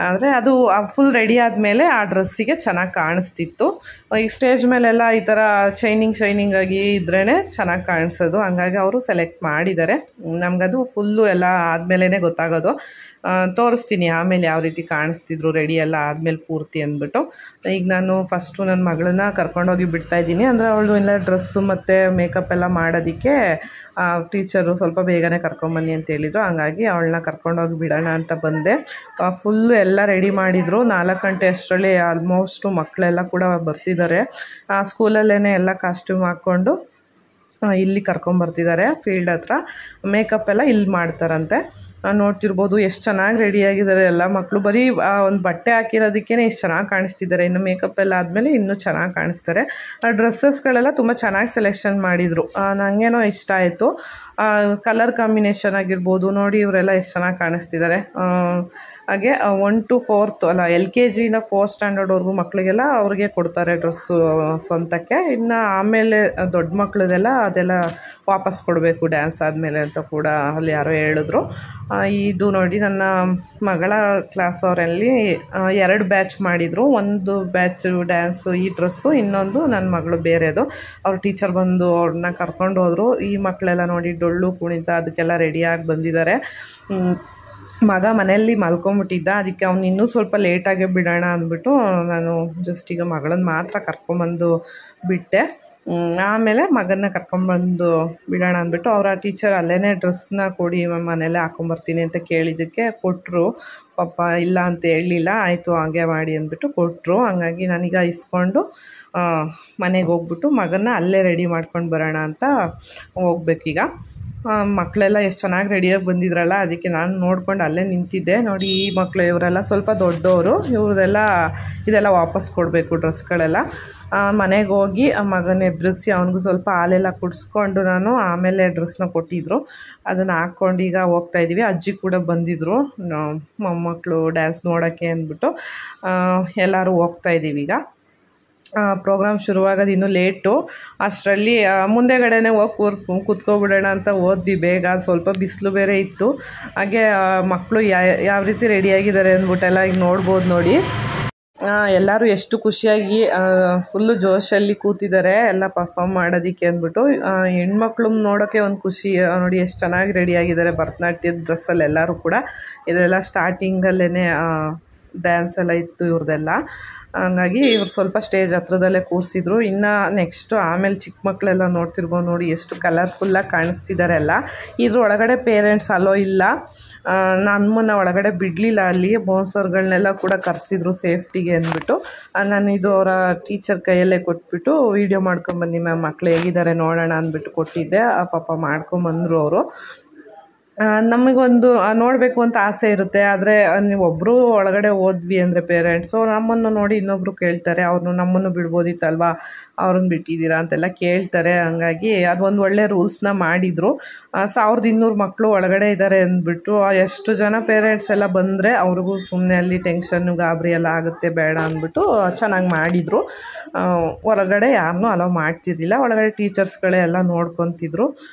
ಆದರೆ ಅದು ಫುಲ್ ರೆಡಿ ಆದಮೇಲೆ ಆ ಡ್ರೆಸ್ಸಿಗೆ ಚೆನ್ನಾಗಿ ಕಾಣಿಸ್ತಿತ್ತು. ಈ ಸ್ಟೇಜ್ ಮೇಲೆಲ್ಲ ಈ ಥರ ಶೈನಿಂಗ್ ಆಗಿ ಇದ್ರೇ ಚೆನ್ನಾಗಿ ಕಾಣಿಸೋದು. ಹಂಗಾಗಿ ಅವರು ಸೆಲೆಕ್ಟ್ ಮಾಡಿದ್ದಾರೆ. ನಮಗದು ಫುಲ್ಲು ಎಲ್ಲ ಆದಮೇಲೆ ಗೊತ್ತಾಗೋದು. ತೋರಿಸ್ತೀನಿ ಆಮೇಲೆ ಯಾವ ರೀತಿ ಕಾಣಿಸ್ತಿದ್ರು ರೆಡಿ ಎಲ್ಲ ಆದಮೇಲೆ ಪೂರ್ತಿ ಅಂದ್ಬಿಟ್ಟು. ಈಗ ನಾನು ಫಸ್ಟು ನನ್ನ ಮಗಳನ್ನ ಕರ್ಕೊಂಡೋಗಿ ಬಿಡ್ತಾಯಿದ್ದೀನಿ. ಅಂದರೆ ಅವಳು ಎಲ್ಲ ಡ್ರೆಸ್ಸು ಮತ್ತು ಮೇಕಪ್ ಎಲ್ಲ ಮಾಡೋದಕ್ಕೆ ಟೀಚರು ಸ್ವಲ್ಪ ಬೇಗನೆ ಕರ್ಕೊಂಬನ್ನಿ ಅಂತ ಹೇಳಿದರು. ಹಂಗಾಗಿ ಅವಳನ್ನ ಕರ್ಕೊಂಡೋಗಿ ಬಿಡೋಣ ಅಂತ ಬಂದೆ. ಫುಲ್ಲು ಎಲ್ಲ ರೆಡಿ ಮಾಡಿದರು. 4 ಗಂಟೆ ಅಷ್ಟರಲ್ಲಿ ಆಲ್ಮೋಸ್ಟು ಮಕ್ಕಳೆಲ್ಲ ಕೂಡ ಬರ್ತಿದ್ದಾರೆ. ಸ್ಕೂಲಲ್ಲೇ ಎಲ್ಲ ಕಾಸ್ಟ್ಯೂಮ್ ಹಾಕ್ಕೊಂಡು ಇಲ್ಲಿ ಕರ್ಕೊಂಬರ್ತಿದ್ದಾರೆ ಫೀಲ್ಡ್ ಹತ್ರ. ಮೇಕಪ್ ಎಲ್ಲ ಇಲ್ಲಿ ಮಾಡ್ತಾರಂತೆ. ನೋಡ್ತಿರ್ಬೋದು ಎಷ್ಟು ಚೆನ್ನಾಗಿ ರೆಡಿಯಾಗಿದ್ದಾರೆ ಎಲ್ಲ ಮಕ್ಕಳು. ಬರೀ ಒಂದು ಬಟ್ಟೆ ಹಾಕಿರೋದಕ್ಕೇ ಇಷ್ಟು ಚೆನ್ನಾಗಿ ಕಾಣಿಸ್ತಿದ್ದಾರೆ. ಇನ್ನು ಮೇಕಪ್ ಎಲ್ಲ ಆದಮೇಲೆ ಇನ್ನೂ ಚೆನ್ನಾಗಿ ಕಾಣಿಸ್ತಾರೆ. ಡ್ರೆಸ್ಸಸ್ಗಳೆಲ್ಲ ತುಂಬ ಚೆನ್ನಾಗಿ ಸೆಲೆಕ್ಷನ್ ಮಾಡಿದರು. ನನಗೇನೋ ಇಷ್ಟ ಆಯಿತು. ಕಲರ್ ಕಾಂಬಿನೇಷನ್ ಆಗಿರ್ಬೋದು ನೋಡಿ, ಇವರೆಲ್ಲ ಎಷ್ಟು ಚೆನ್ನಾಗಿ ಕಾಣಿಸ್ತಿದ್ದಾರೆ. ಹಾಗೆ 1 to 4th ಅಲ್ಲ LKG 4th ಸ್ಟ್ಯಾಂಡರ್ಡ್ವರೆಗೂ ಮಕ್ಕಳಿಗೆಲ್ಲ ಅವ್ರಿಗೆ ಕೊಡ್ತಾರೆ ಡ್ರೆಸ್ಸು ಸ್ವಂತಕ್ಕೆ. ಇನ್ನು ಆಮೇಲೆ ದೊಡ್ಡ ಮಕ್ಕಳದೆಲ್ಲ ಅದೆಲ್ಲ ವಾಪಸ್ ಕೊಡಬೇಕು ಡ್ಯಾನ್ಸ್ ಆದಮೇಲೆ ಅಂತ ಕೂಡ ಅಲ್ಲಿ ಯಾರೋ ಹೇಳಿದ್ರು. ಇದು ನೋಡಿ ನನ್ನ ಮಗಳ ಕ್ಲಾಸ್ ಅವರಲ್ಲಿ 2 ಬ್ಯಾಚ್ ಮಾಡಿದರು. ಒಂದು ಬ್ಯಾಚ್ ಡ್ಯಾನ್ಸು ಈ ಡ್ರೆಸ್ಸು, ಇನ್ನೊಂದು ನನ್ನ ಮಗಳು ಬೇರೆದು. ಅವ್ರ ಟೀಚರ್ ಬಂದು ಅವ್ರನ್ನ ಕರ್ಕೊಂಡು ಹೋದರು. ಈ ಮಕ್ಕಳೆಲ್ಲ ನೋಡಿ ಡೊಳ್ಳು ಕುಣಿತ ಅದಕ್ಕೆಲ್ಲ ರೆಡಿಯಾಗಿ ಬಂದಿದ್ದಾರೆ. ಮಗ ಮನೆಯಲ್ಲಿ ಮಲ್ಕೊಂಬಿಟ್ಟಿದ್ದ, ಅದಕ್ಕೆ ಅವ್ನು ಇನ್ನೂ ಸ್ವಲ್ಪ ಲೇಟಾಗೆ ಬಿಡೋಣ ಅಂದ್ಬಿಟ್ಟು ನಾನು ಜಸ್ಟ್ ಈಗ ಮಗಳನ್ನ ಮಾತ್ರ ಕರ್ಕೊಂಬಂದು ಬಿಟ್ಟೆ. ಆಮೇಲೆ ಮಗನ್ನ ಕರ್ಕೊಂಬಂದು ಬಿಡೋಣ ಅಂದ್ಬಿಟ್ಟು ಅವರ ಟೀಚರ್ ಅಲ್ಲೇ ಡ್ರೆಸ್ನ ಕೊಡಿ ಮನೇಲೆ ಹಾಕೊಂಬರ್ತೀನಿ ಅಂತ ಕೇಳಿದ್ದಕ್ಕೆ ಕೊಟ್ಟರು. ಪಾಪ ಇಲ್ಲ ಅಂತ ಹೇಳಲಿಲ್ಲ, ಆಯಿತು ಹಾಗೆ ಮಾಡಿ ಅಂದ್ಬಿಟ್ಟು ಕೊಟ್ಟರು. ಹಂಗಾಗಿ ನಾನೀಗ ಇಸ್ಕೊಂಡು ಮನೆಗೆ ಹೋಗ್ಬಿಟ್ಟು ಮಗನ್ನ ಅಲ್ಲೇ ರೆಡಿ ಮಾಡ್ಕೊಂಡು ಬರೋಣ ಅಂತ ಹೋಗ್ಬೇಕೀಗ. ಮಕ್ಕಳೆಲ್ಲ ಎಷ್ಟು ಚೆನ್ನಾಗಿ ರೆಡಿಯಾಗಿ ಬಂದಿದ್ರಲ್ಲ, ಅದಕ್ಕೆ ನಾನು ನೋಡ್ಕೊಂಡು ಅಲ್ಲೇ ನಿಂತಿದ್ದೆ. ನೋಡಿ ಈ ಮಕ್ಕಳು ಇವರೆಲ್ಲ ಸ್ವಲ್ಪ ದೊಡ್ಡವರು, ಇದೆಲ್ಲ ವಾಪಸ್ ಕೊಡಬೇಕು ಡ್ರೆಸ್ಗಳೆಲ್ಲ. ಮನೆಗೆ ಹೋಗಿ ಮಗನ ಎಬ್ಬಿಸಿ ಅವನಿಗೂ ಸ್ವಲ್ಪ ಹಾಲೆಲ್ಲ ಕುಡಿಸ್ಕೊಂಡು ನಾನು ಆಮೇಲೆ ಡ್ರೆಸ್ನ ಕೊಟ್ಟಿದ್ದರು. ಅದನ್ನು ಹಾಕ್ಕೊಂಡು ಈಗ ಹೋಗ್ತಾಯಿದ್ದೀವಿ. ಅಜ್ಜಿ ಕೂಡ ಬಂದಿದ್ದರು ಮೊಮ್ಮಕ್ಕಳು ಡ್ಯಾನ್ಸ್ ನೋಡೋಕ್ಕೆ ಅಂದ್ಬಿಟ್ಟು ಎಲ್ಲರೂ ಹೋಗ್ತಾಯಿದ್ದೀವಿ. ಈಗ ಪ್ರೋಗ್ರಾಮ್ ಶುರುವಾಗೋದು ಇನ್ನೂ ಲೇಟು. ಅಷ್ಟರಲ್ಲಿ ಮುಂದೆಗಡೆನೇ ಹೋಗಿ ಕೂತ್ಕೊಬಿಡೋಣ ಅಂತ ಹೋದ್ವಿ ಬೇಗ. ಸ್ವಲ್ಪ ಬಿಸಿಲು ಬೇರೆ ಇತ್ತು. ಹಾಗೆ ಮಕ್ಕಳು ಯಾವ ರೀತಿ ರೆಡಿಯಾಗಿದ್ದಾರೆ ಅಂದ್ಬಿಟ್ಟೆಲ್ಲ ಈಗ ನೋಡ್ಬೋದು ನೋಡಿ. ಎಲ್ಲರೂ ಎಷ್ಟು ಖುಷಿಯಾಗಿ ಫುಲ್ಲು ಜೋಶಲ್ಲಿ ಕೂತಿದ್ದಾರೆ ಎಲ್ಲ ಪರ್ಫಾರ್ಮ್ ಮಾಡೋದಕ್ಕೆ ಅಂದ್ಬಿಟ್ಟು. ಹೆಣ್ಮಕ್ಳು ನೋಡೋಕ್ಕೆ ಒಂದು ಖುಷಿ ನೋಡಿ, ಎಷ್ಟು ಚೆನ್ನಾಗಿ ರೆಡಿಯಾಗಿದ್ದಾರೆ ಭರತನಾಟ್ಯದ ಡ್ರೆಸ್ಸಲ್ಲಿ ಎಲ್ಲರೂ ಕೂಡ. ಇದೆಲ್ಲ ಸ್ಟಾರ್ಟಿಂಗಲ್ಲೇ ಡ್ಯಾನ್ಸ್ ಎಲ್ಲ ಇತ್ತು ಇವ್ರದ್ದೆಲ್ಲ. ಹಂಗಾಗಿ ಇವ್ರು ಸ್ವಲ್ಪ ಸ್ಟೇಜ್ ಹತ್ರದಲ್ಲೇ ಕೂರಿಸಿದ್ರು. ಇನ್ನು ನೆಕ್ಸ್ಟು ಆಮೇಲೆ ಚಿಕ್ಕ ಮಕ್ಕಳೆಲ್ಲ ನೋಡ್ತಿರ್ಬೋದು ನೋಡಿ, ಎಷ್ಟು ಕಲರ್ಫುಲ್ಲಾಗಿ ಕಾಣಿಸ್ತಿದ್ದಾರೆ ಎಲ್ಲ. ಇದ್ರ ಒಳಗಡೆ ಪೇರೆಂಟ್ಸ್ ಅಲೋ ಇಲ್ಲ, ನಮ್ಮನ್ನು ಒಳಗಡೆ ಬಿಡಲಿಲ್ಲ. ಅಲ್ಲಿ ಬೌನ್ಸರ್ಗಳನ್ನೆಲ್ಲ ಕೂಡ ಕರೆಸಿದ್ರು ಸೇಫ್ಟಿಗೆ ಅಂದ್ಬಿಟ್ಟು. ನಾನು ಇದು ಅವರ ಟೀಚರ್ ಕೈಯಲ್ಲೇ ಕೊಟ್ಬಿಟ್ಟು ವೀಡಿಯೋ ಮಾಡ್ಕೊಂಬಂದು ಮ್ಯಾಮ್ ಮಕ್ಕಳು ಹೇಗಿದ್ದಾರೆ ನೋಡೋಣ ಅಂದ್ಬಿಟ್ಟು ಕೊಟ್ಟಿದ್ದೆ. ಪಾಪ ಮಾಡ್ಕೊಂಬಂದರು ಅವರು. ನಮಗೊಂದು ನೋಡಬೇಕು ಅಂತ ಆಸೆ ಇರುತ್ತೆ. ಆದರೆ ನೀವೊಬ್ಬರು ಒಳಗಡೆ ಹೋದ್ವಿ ಅಂದರೆ ಪೇರೆಂಟ್ಸು ನಮ್ಮನ್ನು ನೋಡಿ ಇನ್ನೊಬ್ಬರು ಕೇಳ್ತಾರೆ, ಅವ್ರನ್ನು ನಮ್ಮನ್ನು ಬಿಡ್ಬೋದಿತ್ತಲ್ವ, ಅವ್ರನ್ನ ಬಿಟ್ಟಿದ್ದೀರಾ ಅಂತೆಲ್ಲ ಕೇಳ್ತಾರೆ. ಹಂಗಾಗಿ ಅದೊಂದು ಒಳ್ಳೆ ರೂಲ್ಸ್ನ ಮಾಡಿದರು. 1200 ಮಕ್ಕಳು ಒಳಗಡೆ ಇದ್ದಾರೆ ಅಂದ್ಬಿಟ್ಟು ಎಷ್ಟು ಜನ ಪೇರೆಂಟ್ಸ್ ಎಲ್ಲ ಬಂದರೆ ಅವ್ರಿಗೂ ಸುಮ್ಮನೆ ಅಲ್ಲಿ ಟೆನ್ಷನ್ನು ಗಾಬರಿ ಎಲ್ಲ ಆಗುತ್ತೆ ಬೇಡ ಅಂದ್ಬಿಟ್ಟು ಚೆನ್ನಾಗಿ ಮಾಡಿದರು. ಹೊರಗಡೆ ಯಾರನ್ನೂ ಅಲೋ ಮಾಡ್ತಿದ್ದಿಲ್ಲ. ಒಳಗಡೆ ಟೀಚರ್ಸ್ಗಳೇ ಎಲ್ಲ ನೋಡ್ಕೊತಿದ್ರು.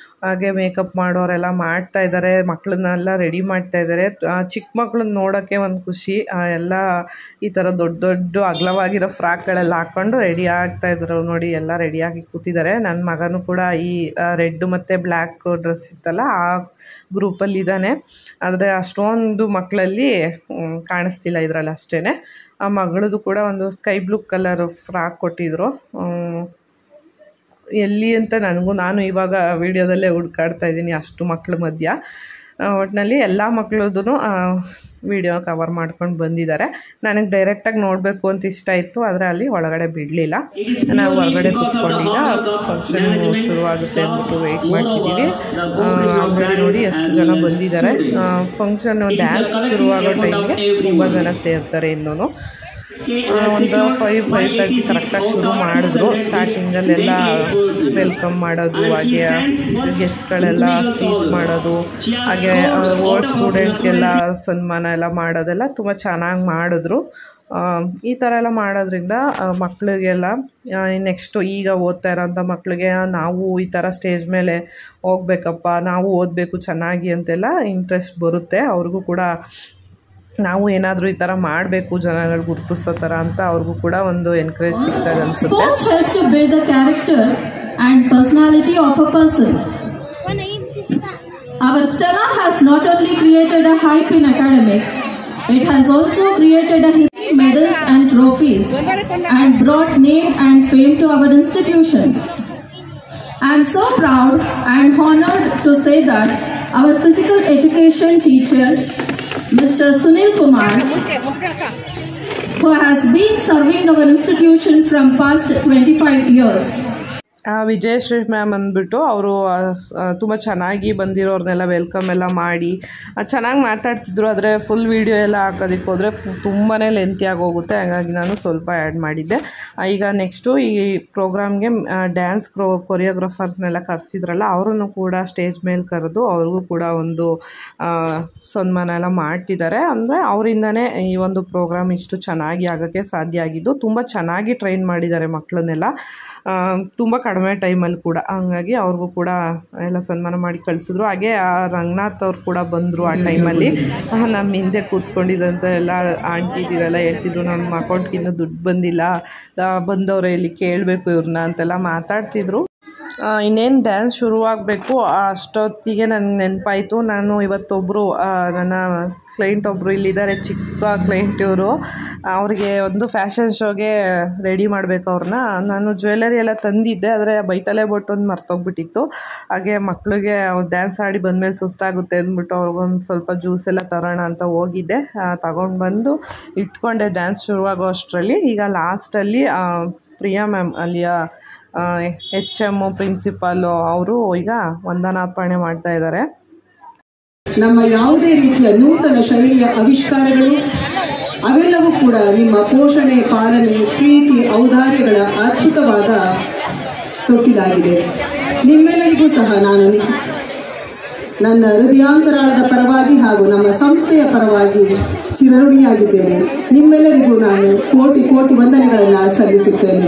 ಹಾಗೆ ಮೇಕಪ್ ಮಾಡೋರೆಲ್ಲ ಮಾಡ್ತಾಯಿದ್ದಾರೆ, ಮಕ್ಕಳನ್ನೆಲ್ಲ ರೆಡಿ ಮಾಡ್ತಾಯಿದ್ದಾರೆ. ಚಿಕ್ಕ ಮಕ್ಳನ್ನ ನೋಡೋಕ್ಕೆ ಒಂದು ಖುಷಿ. ಎಲ್ಲ ಈ ಥರ ದೊಡ್ಡ ದೊಡ್ಡ ಅಗಲವಾಗಿರೋ ಫ್ರಾಕ್ಗಳೆಲ್ಲ ಹಾಕ್ಕೊಂಡು ರೆಡಿ ಆಗ್ತಾಯಿದ್ರು ನೋಡಿ. ಎಲ್ಲ ರೆಡಿಯಾಗಿ ಕೂತಿದ್ದಾರೆ. ನನ್ನ ಮಗನೂ ಕೂಡ ಈ ರೆಡ್ ಮತ್ತು ಬ್ಲ್ಯಾಕ್ ಡ್ರೆಸ್ ಇತ್ತಲ್ಲ ಆ ಗ್ರೂಪಲ್ಲಿದ್ದಾನೆ. ಆದರೆ ಅಷ್ಟೊಂದು ಮಕ್ಕಳಲ್ಲಿ ಕಾಣಿಸ್ತಿಲ್ಲ ಇದರಲ್ಲಿ ಅಷ್ಟೇ. ಆ ಮಗಳದು ಕೂಡ ಒಂದು ಸ್ಕೈ ಬ್ಲೂ ಕಲರ್ ಫ್ರಾಕ್ ಕೊಟ್ಟಿದ್ರು. ಎಲ್ಲಿ ಅಂತ ನಾನು ಇವಾಗ ವೀಡಿಯೋದಲ್ಲೇ ಹುಡ್ಕಾಡ್ತಾ ಇದ್ದೀನಿ ಅಷ್ಟು ಮಕ್ಕಳ ಮಧ್ಯ. ಒಟ್ಟಿನಲ್ಲಿ ಎಲ್ಲ ಮಕ್ಕಳದ್ದು ವೀಡಿಯೋ ಕವರ್ ಮಾಡ್ಕೊಂಡು ಬಂದಿದ್ದಾರೆ. ನನಗೆ ಡೈರೆಕ್ಟಾಗಿ ನೋಡಬೇಕು ಅಂತ ಇಷ್ಟ ಇತ್ತು, ಆದರೆ ಅಲ್ಲಿ ಒಳಗಡೆ ಬಿಡಲಿಲ್ಲ. ನಾವು ಹೊರಗಡೆ ಕೂತ್ಕೊಂಡೀಗ ಫಂಕ್ಷನ್ ಶುರುವಾಗುತ್ತೆ ಅಂದ್ಬಿಟ್ಟು ವೆಯ್ಟ್ ಮಾಡ್ತಿದ್ದೀವಿ. ಆಲ್ರೆಡಿ ನೋಡಿ ಎಷ್ಟು ಜನ ಬಂದಿದ್ದಾರೆ. ಫಂಕ್ಷನ್ ಡ್ಯಾನ್ಸ್ ಶುರುವಾಗೋ ಟೈಮ್ಗೆ ತುಂಬ ಜನ ಸೇರ್ತಾರೆ. ಇನ್ನೂ ಒಂದು 5:30 ಕರೆಕ್ಟಾಗಿ ಶುರು ಮಾಡಿದ್ರು. ಸ್ಟಾರ್ಟಿಂಗಲ್ಲೆಲ್ಲ ವೆಲ್ಕಮ್ ಮಾಡೋದು, ಹಾಗೆ ಗೆಸ್ಟ್ಗಳೆಲ್ಲ ಸ್ಪೀಚ್ ಮಾಡೋದು, ಹಾಗೆ ಓಲ್ಡ್ ಸ್ಟೂಡೆಂಟ್ಗೆಲ್ಲ ಸನ್ಮಾನ ಎಲ್ಲ ಮಾಡೋದೆಲ್ಲ ತುಂಬ ಚೆನ್ನಾಗಿ ಮಾಡಿದ್ರು. ಈ ಥರ ಎಲ್ಲ ಮಾಡೋದ್ರಿಂದ ಮಕ್ಕಳಿಗೆಲ್ಲ ನೆಕ್ಸ್ಟು ಈಗ ಓದ್ತಾ ಇರೋಂಥ ಮಕ್ಕಳಿಗೆ ನಾವು ಈ ಥರ ಸ್ಟೇಜ್ ಮೇಲೆ ಹೋಗ್ಬೇಕಪ್ಪ, ನಾವು ಓದಬೇಕು ಚೆನ್ನಾಗಿ ಅಂತೆಲ್ಲ ಇಂಟ್ರೆಸ್ಟ್ ಬರುತ್ತೆ. ಅವ್ರಿಗೂ ಕೂಡ ನಾವು ಏನಾದರೂ ಈ ಥರ ಮಾಡಬೇಕು ಜನಗಳು ಗುರುತಿಸೋ ಥರ ಅಂತ ಅವ್ರಿಗೂ ಕೂಡ ಒಂದು ಎನ್ಕರೇಜ್ ಸಿಗ್ತದೆ ಅನ್ಸುತ್ತೆ. Sports help to build the character and personality of a person. Our Stella has not only created a hype in academics, it has also created a history of medals and trophies and brought name and fame to our institutions. I am so proud and honored to say that our physical education teacher, Mr. Sunil Kumar, who has been serving our institution from past 25 years. Vijayashree ma'am ಅಂದ್ಬಿಟ್ಟು ಅವರು ತುಂಬ ಚೆನ್ನಾಗಿ ಬಂದಿರೋರ್ನೆಲ್ಲ welcome ಎಲ್ಲ ಮಾಡಿ ಚೆನ್ನಾಗಿ ಮಾತಾಡ್ತಿದ್ರು. ಆದರೆ full video ಎಲ್ಲ ಹಾಕೋದಕ್ಕೆ ಹೋದರೆ ತುಂಬಾ ಲೆಂತಿಯಾಗಿ ಹೋಗುತ್ತೆ, ಹಾಗಾಗಿ ನಾನು ಸ್ವಲ್ಪ ಆ್ಯಡ್ ಮಾಡಿದ್ದೆ. ಈಗ ನೆಕ್ಸ್ಟು ಈ ಪ್ರೋಗ್ರಾಮ್ಗೆ ಡ್ಯಾನ್ಸ್ ಕೊರಿಯೋಗ್ರಾಫರ್ಸ್ನೆಲ್ಲ ಕರೆಸಿದ್ರಲ್ಲ, ಅವರನ್ನು ಕೂಡ ಸ್ಟೇಜ್ ಮೇಲೆ ಕರೆದು ಅವ್ರಿಗೂ ಕೂಡ ಒಂದು ಸನ್ಮಾನ ಎಲ್ಲ ಮಾಡ್ತಿದ್ದಾರೆ. ಅಂದರೆ ಅವರಿಂದನೇ ಈ ಒಂದು ಪ್ರೋಗ್ರಾಮ್ ಇಷ್ಟು ಚೆನ್ನಾಗಿ ಆಗೋಕ್ಕೆ ಸಾಧ್ಯ ಆಗಿದ್ದು. ತುಂಬ ಚೆನ್ನಾಗಿ ಟ್ರೈನ್ ಮಾಡಿದ್ದಾರೆ ಮಕ್ಕಳನ್ನೆಲ್ಲ, ತುಂಬ ಕಡಿಮೆ ಟೈಮಲ್ಲಿ ಕೂಡ. ಹಂಗಾಗಿ ಅವ್ರಿಗೂ ಕೂಡ ಎಲ್ಲ ಸನ್ಮಾನ ಮಾಡಿ ಕಳಿಸಿದ್ರು. ಹಾಗೆ ರಂಗನಾಥ್ ಅವ್ರು ಕೂಡ ಬಂದರು ಆ ಟೈಮಲ್ಲಿ. ನಮ್ಮ ಹಿಂದೆ ಕೂತ್ಕೊಂಡಿದ್ದಂಥ ಎಲ್ಲ ಆಂಟಿದಿರೆಲ್ಲ ಹೇಳ್ತಿದ್ರು, ನಮ್ಮ ಅಕೌಂಟ್ಗಿಂತ ದುಡ್ಡು ಬಂದಿಲ್ಲ, ಬಂದವರೇ ಇಲ್ಲಿ ಕೇಳಬೇಕು ಇವ್ರನ್ನ ಅಂತೆಲ್ಲ ಮಾತಾಡ್ತಿದ್ರು. ಇನ್ನೇನು ಡ್ಯಾನ್ಸ್ ಶುರುವಾಗಬೇಕು ಅಷ್ಟೊತ್ತಿಗೆ ನನಗೆ ನೆನಪಾಯಿತು, ನಾನು ಇವತ್ತೊಬ್ಬರು ನನ್ನ ಕ್ಲೈಂಟ್ ಒಬ್ಬರು ಇಲ್ಲಿದ್ದಾರೆ, ಚಿಕ್ಕ ಕ್ಲೈಂಟ್ ಇವರು. ಅವ್ರಿಗೆ ಒಂದು ಫ್ಯಾಷನ್ ಶೋಗೆ ರೆಡಿ ಮಾಡಬೇಕು ಅವ್ರನ್ನ. ನಾನು ಜ್ಯುವೆಲರಿ ಎಲ್ಲ ತಂದಿದ್ದೆ, ಆದರೆ ಬೈತಲೆ ಬೊಟ್ಟೊಂದು ಮರ್ತೋಗ್ಬಿಟ್ಟಿತ್ತು. ಹಾಗೆ ಮಕ್ಕಳಿಗೆ ಡ್ಯಾನ್ಸ್ ಆಡಿ ಬಂದಮೇಲೆ ಸುಸ್ತಾಗುತ್ತೆ ಅಂದ್ಬಿಟ್ಟು ಅವ್ರಿಗೊಂದು ಸ್ವಲ್ಪ ಜ್ಯೂಸ್ ಎಲ್ಲ ತರೋಣ ಅಂತ ಹೋಗಿದ್ದೆ. ತಗೊಂಡು ಬಂದು ಇಟ್ಕೊಂಡೆ ಡ್ಯಾನ್ಸ್ ಶುರುವಾಗೋ ಅಷ್ಟರಲ್ಲಿ. ಈಗ ಲಾಸ್ಟಲ್ಲಿ ಪ್ರಿಯಾ ಮ್ಯಾಮ್, ಅಲ್ಲಿಯ HM ಪ್ರಿನ್ಸಿಪಾಲು, ಅವರು ಈಗ ವಂದನಾರ್ಪಣೆ ಮಾಡ್ತಾ ಇದ್ದಾರೆ. ನಮ್ಮ ಯಾವುದೇ ರೀತಿಯ ನೂತನ ಶೈಲಿಯ ಆವಿಷ್ಕಾರಗಳು ಅವೆಲ್ಲವೂ ಕೂಡ ನಿಮ್ಮ ಪೋಷಣೆ, ಪಾಲನೆ, ಪ್ರೀತಿ, ಔದಾರ್ಯಗಳ ಅದ್ಭುತವಾದ ತೊಟ್ಟಿಲಾಗಿದೆ. ನಿಮ್ಮೆಲ್ಲರಿಗೂ ಸಹ ನಾನು ನನ್ನ ಹೃದಯಾಂತರಾಳದ ಪರವಾಗಿ ಹಾಗೂ ನಮ್ಮ ಸಂಸ್ಥೆಯ ಪರವಾಗಿ ಚಿರಋಣಿಯಾಗಿದ್ದೇನೆ. ನಿಮ್ಮೆಲ್ಲರಿಗೂ ನಾನು ಕೋಟಿ ಕೋಟಿ ವಂದನೆಗಳನ್ನು ಸಲ್ಲಿಸುತ್ತೇನೆ.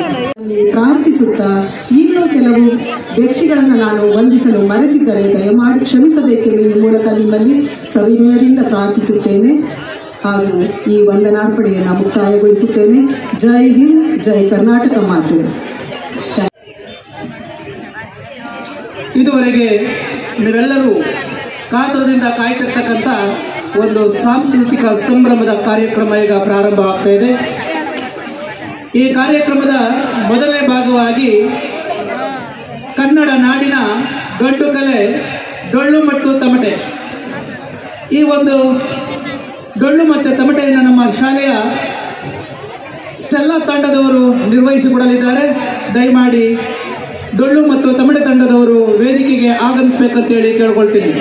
ಪ್ರಾರ್ಥಿಸುತ್ತಾ ಇನ್ನೂ ಕೆಲವು ವ್ಯಕ್ತಿಗಳನ್ನು ನಾನು ವಂದಿಸಲು ಮರೆತಿದ್ದರೆ ದಯಮಾಡಿ ಕ್ಷಮಿಸಬೇಕೆಂದು ಈ ಮೂಲಕ ನಿಮ್ಮಲ್ಲಿ ಸವಿನಯದಿಂದ ಪ್ರಾರ್ಥಿಸುತ್ತೇನೆ ಹಾಗೂ ಈ ವಂದನಾರ್ಪಣೆಯನ್ನು ಮುಕ್ತಾಯಗೊಳಿಸುತ್ತೇನೆ. ಜೈ ಹಿಂದ್, ಜೈ ಕರ್ನಾಟಕ ಮಾತೆ. ಇದುವರೆಗೆ ನೀವೆಲ್ಲರೂ ಕಾತರದಿಂದ ಕಾಯ್ತಿರ್ತಕ್ಕಂಥ ಒಂದು ಸಾಂಸ್ಕೃತಿಕ ಸಂಭ್ರಮದ ಕಾರ್ಯಕ್ರಮ ಈಗ ಪ್ರಾರಂಭ ಆಗ್ತಾ ಇದೆ. ಈ ಕಾರ್ಯಕ್ರಮದ ಮೊದಲನೇ ಭಾಗವಾಗಿ ಕನ್ನಡ ನಾಡಿನ ಗಂಡು ಕಲೆ ಡೊಳ್ಳು ಮತ್ತು ತಮಟೆ. ಈ ಒಂದು ಡೊಳ್ಳು ಮತ್ತು ತಮಟೆಯನ್ನು ನಮ್ಮ ಶಾಲೆಯ ಸ್ಟೆಲ್ಲಾ ತಂಡದವರು ನಿರ್ವಹಿಸಿಕೊಡಲಿದ್ದಾರೆ. ದಯಮಾಡಿ ಡೊಳ್ಳು ಮತ್ತು ತಮಟೆ ತಂಡದವರು ವೇದಿಕೆಗೆ ಆಗಮಿಸಬೇಕಂತೇಳಿ ಕೇಳ್ಕೊಳ್ತೀನಿ.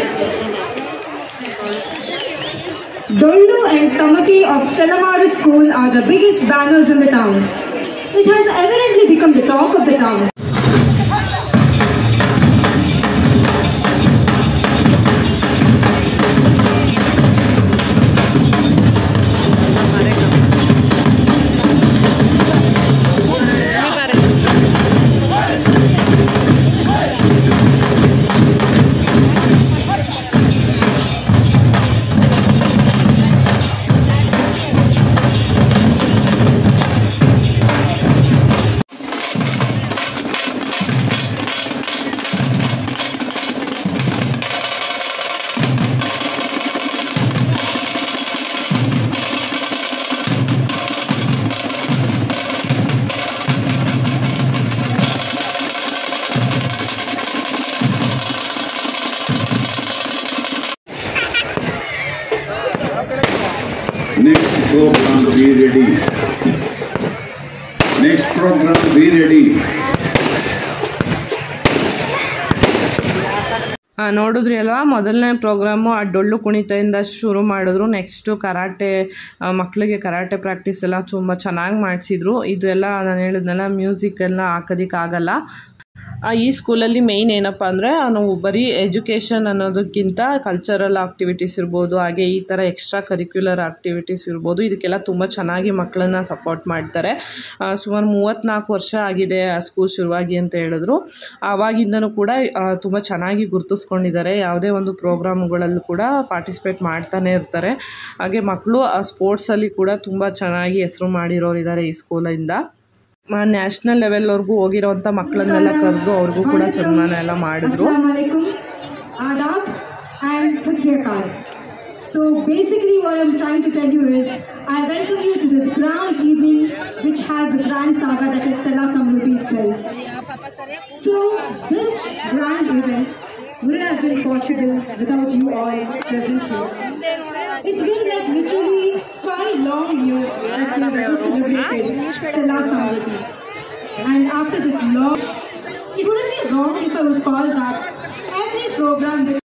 Dollu and Tamati of Stella Maris School are the biggest banners in the town. It has evidently become the talk of the town. Next program, be ready. Next program, be ready. ನೋಡಿದ್ರಿ ಅಲ್ವಾ, ಮೊದಲನೇ programme ಆ ಡೊಳ್ಳು ಕುಣಿತದಿಂದ ಶುರು ಮಾಡಿದ್ರು. Next karate, ಮಕ್ಕಳಿಗೆ karate practice ಎಲ್ಲ ತುಂಬ ಚೆನ್ನಾಗಿ ಮಾಡಿಸಿದ್ರು. ಇದೆಲ್ಲ ನಾನು ಹೇಳಿದ್ನೆಲ್ಲ ಮ್ಯೂಸಿಕ್ ಎಲ್ಲ ಹಾಕೋದಕ್ಕಾಗಲ್ಲ. ಈ ಸ್ಕೂಲಲ್ಲಿ ಮೇಯ್ನ್ ಏನಪ್ಪ ಅಂದರೆ, ನಾವು ಬರೀ ಎಜುಕೇಷನ್ ಅನ್ನೋದಕ್ಕಿಂತ ಕಲ್ಚರಲ್ ಆಕ್ಟಿವಿಟೀಸ್ ಇರ್ಬೋದು, ಹಾಗೆ ಈ ಥರ ಎಕ್ಸ್ಟ್ರಾ ಕರಿಕ್ಯುಲರ್ ಆಕ್ಟಿವಿಟೀಸ್ ಇರ್ಬೋದು, ಇದಕ್ಕೆಲ್ಲ ತುಂಬ ಚೆನ್ನಾಗಿ ಮಕ್ಕಳನ್ನ ಸಪೋರ್ಟ್ ಮಾಡ್ತಾರೆ. ಸುಮಾರು 34 ವರ್ಷ ಆಗಿದೆ ಆ ಸ್ಕೂಲ್ ಶುರುವಾಗಿ ಅಂತ ಹೇಳಿದ್ರು. ಆವಾಗಿಂದನೂ ಕೂಡ ತುಂಬ ಚೆನ್ನಾಗಿ ಗುರುತಿಸ್ಕೊಂಡಿದ್ದಾರೆ. ಯಾವುದೇ ಒಂದು ಪ್ರೋಗ್ರಾಮ್ಗಳಲ್ಲೂ ಕೂಡ ಪಾರ್ಟಿಸಿಪೇಟ್ ಮಾಡ್ತಾನೆ ಇರ್ತಾರೆ. ಹಾಗೆ ಮಕ್ಕಳು ಸ್ಪೋರ್ಟ್ಸಲ್ಲಿ ಕೂಡ ತುಂಬ ಚೆನ್ನಾಗಿ ಹೆಸರು ಮಾಡಿರೋರಿದ್ದಾರೆ ಈ ಸ್ಕೂಲಿಂದ. ನ್ಯಾಷನಲ್ ಲೆವೆಲ್ವರೆಗೂ ಹೋಗಿರೋವಂಥ ಮಕ್ಕಳನ್ನೆಲ್ಲ ಕರೆದು ಅವ್ರಿಗೂ ಕೂಡ ಸನ್ಮಾನ ಎಲ್ಲ ಮಾಡಿದ್ರು. So basically what I'm trying to tell you is, I welcome you to this grand evening which has the grand saga that is Stella Samruddhi itself. So this grand event wouldn't have been possible without you all present here. It's been like literally 5 long years that we have ever celebrated Stella Samruddhi. And after this long, it wouldn't be wrong if I would call that every program which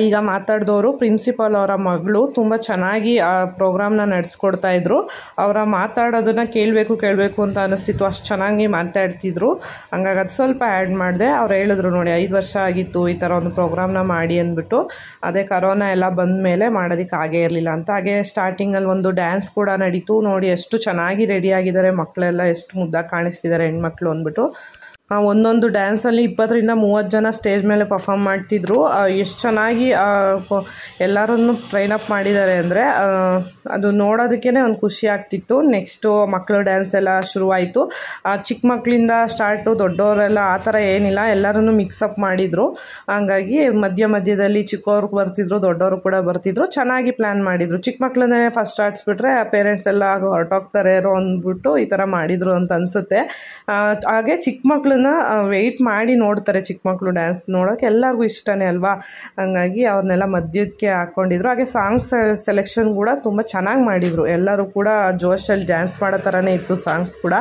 ಈಗ ಮಾತಾಡಿದವರು principal ಅವರ ಮಗಳು ತುಂಬ ಚೆನ್ನಾಗಿ ಆ ಪ್ರೋಗ್ರಾಮ್ನ ನಡೆಸ್ಕೊಡ್ತಾಯಿದ್ರು. ಅವರ ಮಾತಾಡೋದನ್ನು ಕೇಳಬೇಕು ಅಂತ ಅನ್ನಿಸ್ತಿತ್ತು, ಅಷ್ಟು ಚೆನ್ನಾಗಿ ಮಾತಾಡ್ತಿದ್ರು. ಹಂಗಾಗಿ ಅದು ಸ್ವಲ್ಪ ಆ್ಯಡ್ ಮಾಡಿದೆ. ಅವ್ರು ಹೇಳಿದ್ರು ನೋಡಿ 5 ವರ್ಷ ಆಗಿತ್ತು ಈ ಥರ ಒಂದು ಪ್ರೋಗ್ರಾಮ್ನ ಮಾಡಿ ಅಂದ್ಬಿಟ್ಟು. ಅದೇ ಕರೋನಾ ಎಲ್ಲ ಬಂದ ಮೇಲೆ ಮಾಡೋದಕ್ಕೆ ಆಗೇ ಇರಲಿಲ್ಲ ಅಂತ. ಹಾಗೆ ಸ್ಟಾರ್ಟಿಂಗಲ್ಲಿ ಒಂದು ಡ್ಯಾನ್ಸ್ ಕೂಡ ನಡೀತು. ನೋಡಿ ಎಷ್ಟು ಚೆನ್ನಾಗಿ ರೆಡಿಯಾಗಿದ್ದಾರೆ ಮಕ್ಕಳೆಲ್ಲ, ಎಷ್ಟು ಮುದ್ದಾಗಿ ಕಾಣಿಸ್ತಿದ್ದಾರೆ ಹೆಣ್ಮಕ್ಳು ಅಂದ್ಬಿಟ್ಟು. ಒಂದೊಂದು ಡ್ಯಾನ್ಸಲ್ಲಿ 20ರಿಂದ 30 ಜನ ಸ್ಟೇಜ್ ಮೇಲೆ ಪರ್ಫಾರ್ಮ್ ಮಾಡ್ತಿದ್ರು. ಎಷ್ಟು ಚೆನ್ನಾಗಿ ಎಲ್ಲರನ್ನು ಟ್ರೈನಪ್ ಮಾಡಿದ್ದಾರೆ ಅಂದರೆ ಅದು ನೋಡೋದಕ್ಕೇ ಒಂದು ಖುಷಿ ಆಗ್ತಿತ್ತು. ನೆಕ್ಸ್ಟು ಮಕ್ಕಳು ಡ್ಯಾನ್ಸ್ ಎಲ್ಲ ಶುರುವಾಯಿತು. ಚಿಕ್ಕ ಮಕ್ಕಳಿಂದ ಸ್ಟಾರ್ಟು ದೊಡ್ಡವರೆಲ್ಲ ಆ ಥರ ಏನಿಲ್ಲ, ಎಲ್ಲರನ್ನು ಮಿಕ್ಸಪ್ ಮಾಡಿದರು. ಹಂಗಾಗಿ ಮಧ್ಯದಲ್ಲಿ ಚಿಕ್ಕವ್ರು ಬರ್ತಿದ್ರು, ದೊಡ್ಡವರು ಕೂಡ ಬರ್ತಿದ್ರು. ಚೆನ್ನಾಗಿ ಪ್ಲ್ಯಾನ್ ಮಾಡಿದರು. ಚಿಕ್ಕ ಮಕ್ಕಳನ್ನೇ ಫಸ್ಟ್ ಆಡಿಸ್ಬಿಟ್ರೆ ಪೇರೆಂಟ್ಸ್ ಎಲ್ಲ ಹೊರಟೋಗ್ತಾರೆ ಅಂದ್ಬಿಟ್ಟು ಈ ಥರ ಮಾಡಿದರು ಅಂತ ಅನಿಸುತ್ತೆ. ಹಾಗೆ ಚಿಕ್ಕ ಮಕ್ಕಳು ವೆಯ್ಟ್ ಮಾಡಿ ನೋಡ್ತಾರೆ. ಚಿಕ್ಕ ಮಕ್ಕಳು ಡ್ಯಾನ್ಸ್ ನೋಡೋಕೆ ಎಲ್ಲರಿಗೂ ಇಷ್ಟನೇ ಅಲ್ವಾ. ಹಂಗಾಗಿ ಅವ್ರನ್ನೆಲ್ಲ ಮಧ್ಯಕ್ಕೆ ಹಾಕ್ಕೊಂಡಿದ್ರು. ಹಾಗೆ ಸಾಂಗ್ಸ್ ಸೆಲೆಕ್ಷನ್ ಕೂಡ ತುಂಬ ಚೆನ್ನಾಗಿ ಮಾಡಿದರು. ಎಲ್ಲರೂ ಕೂಡ ಜೋಶಲ್ಲಿ ಡ್ಯಾನ್ಸ್ ಮಾಡೋ ಥರನೇ ಇತ್ತು ಸಾಂಗ್ಸ್ ಕೂಡ.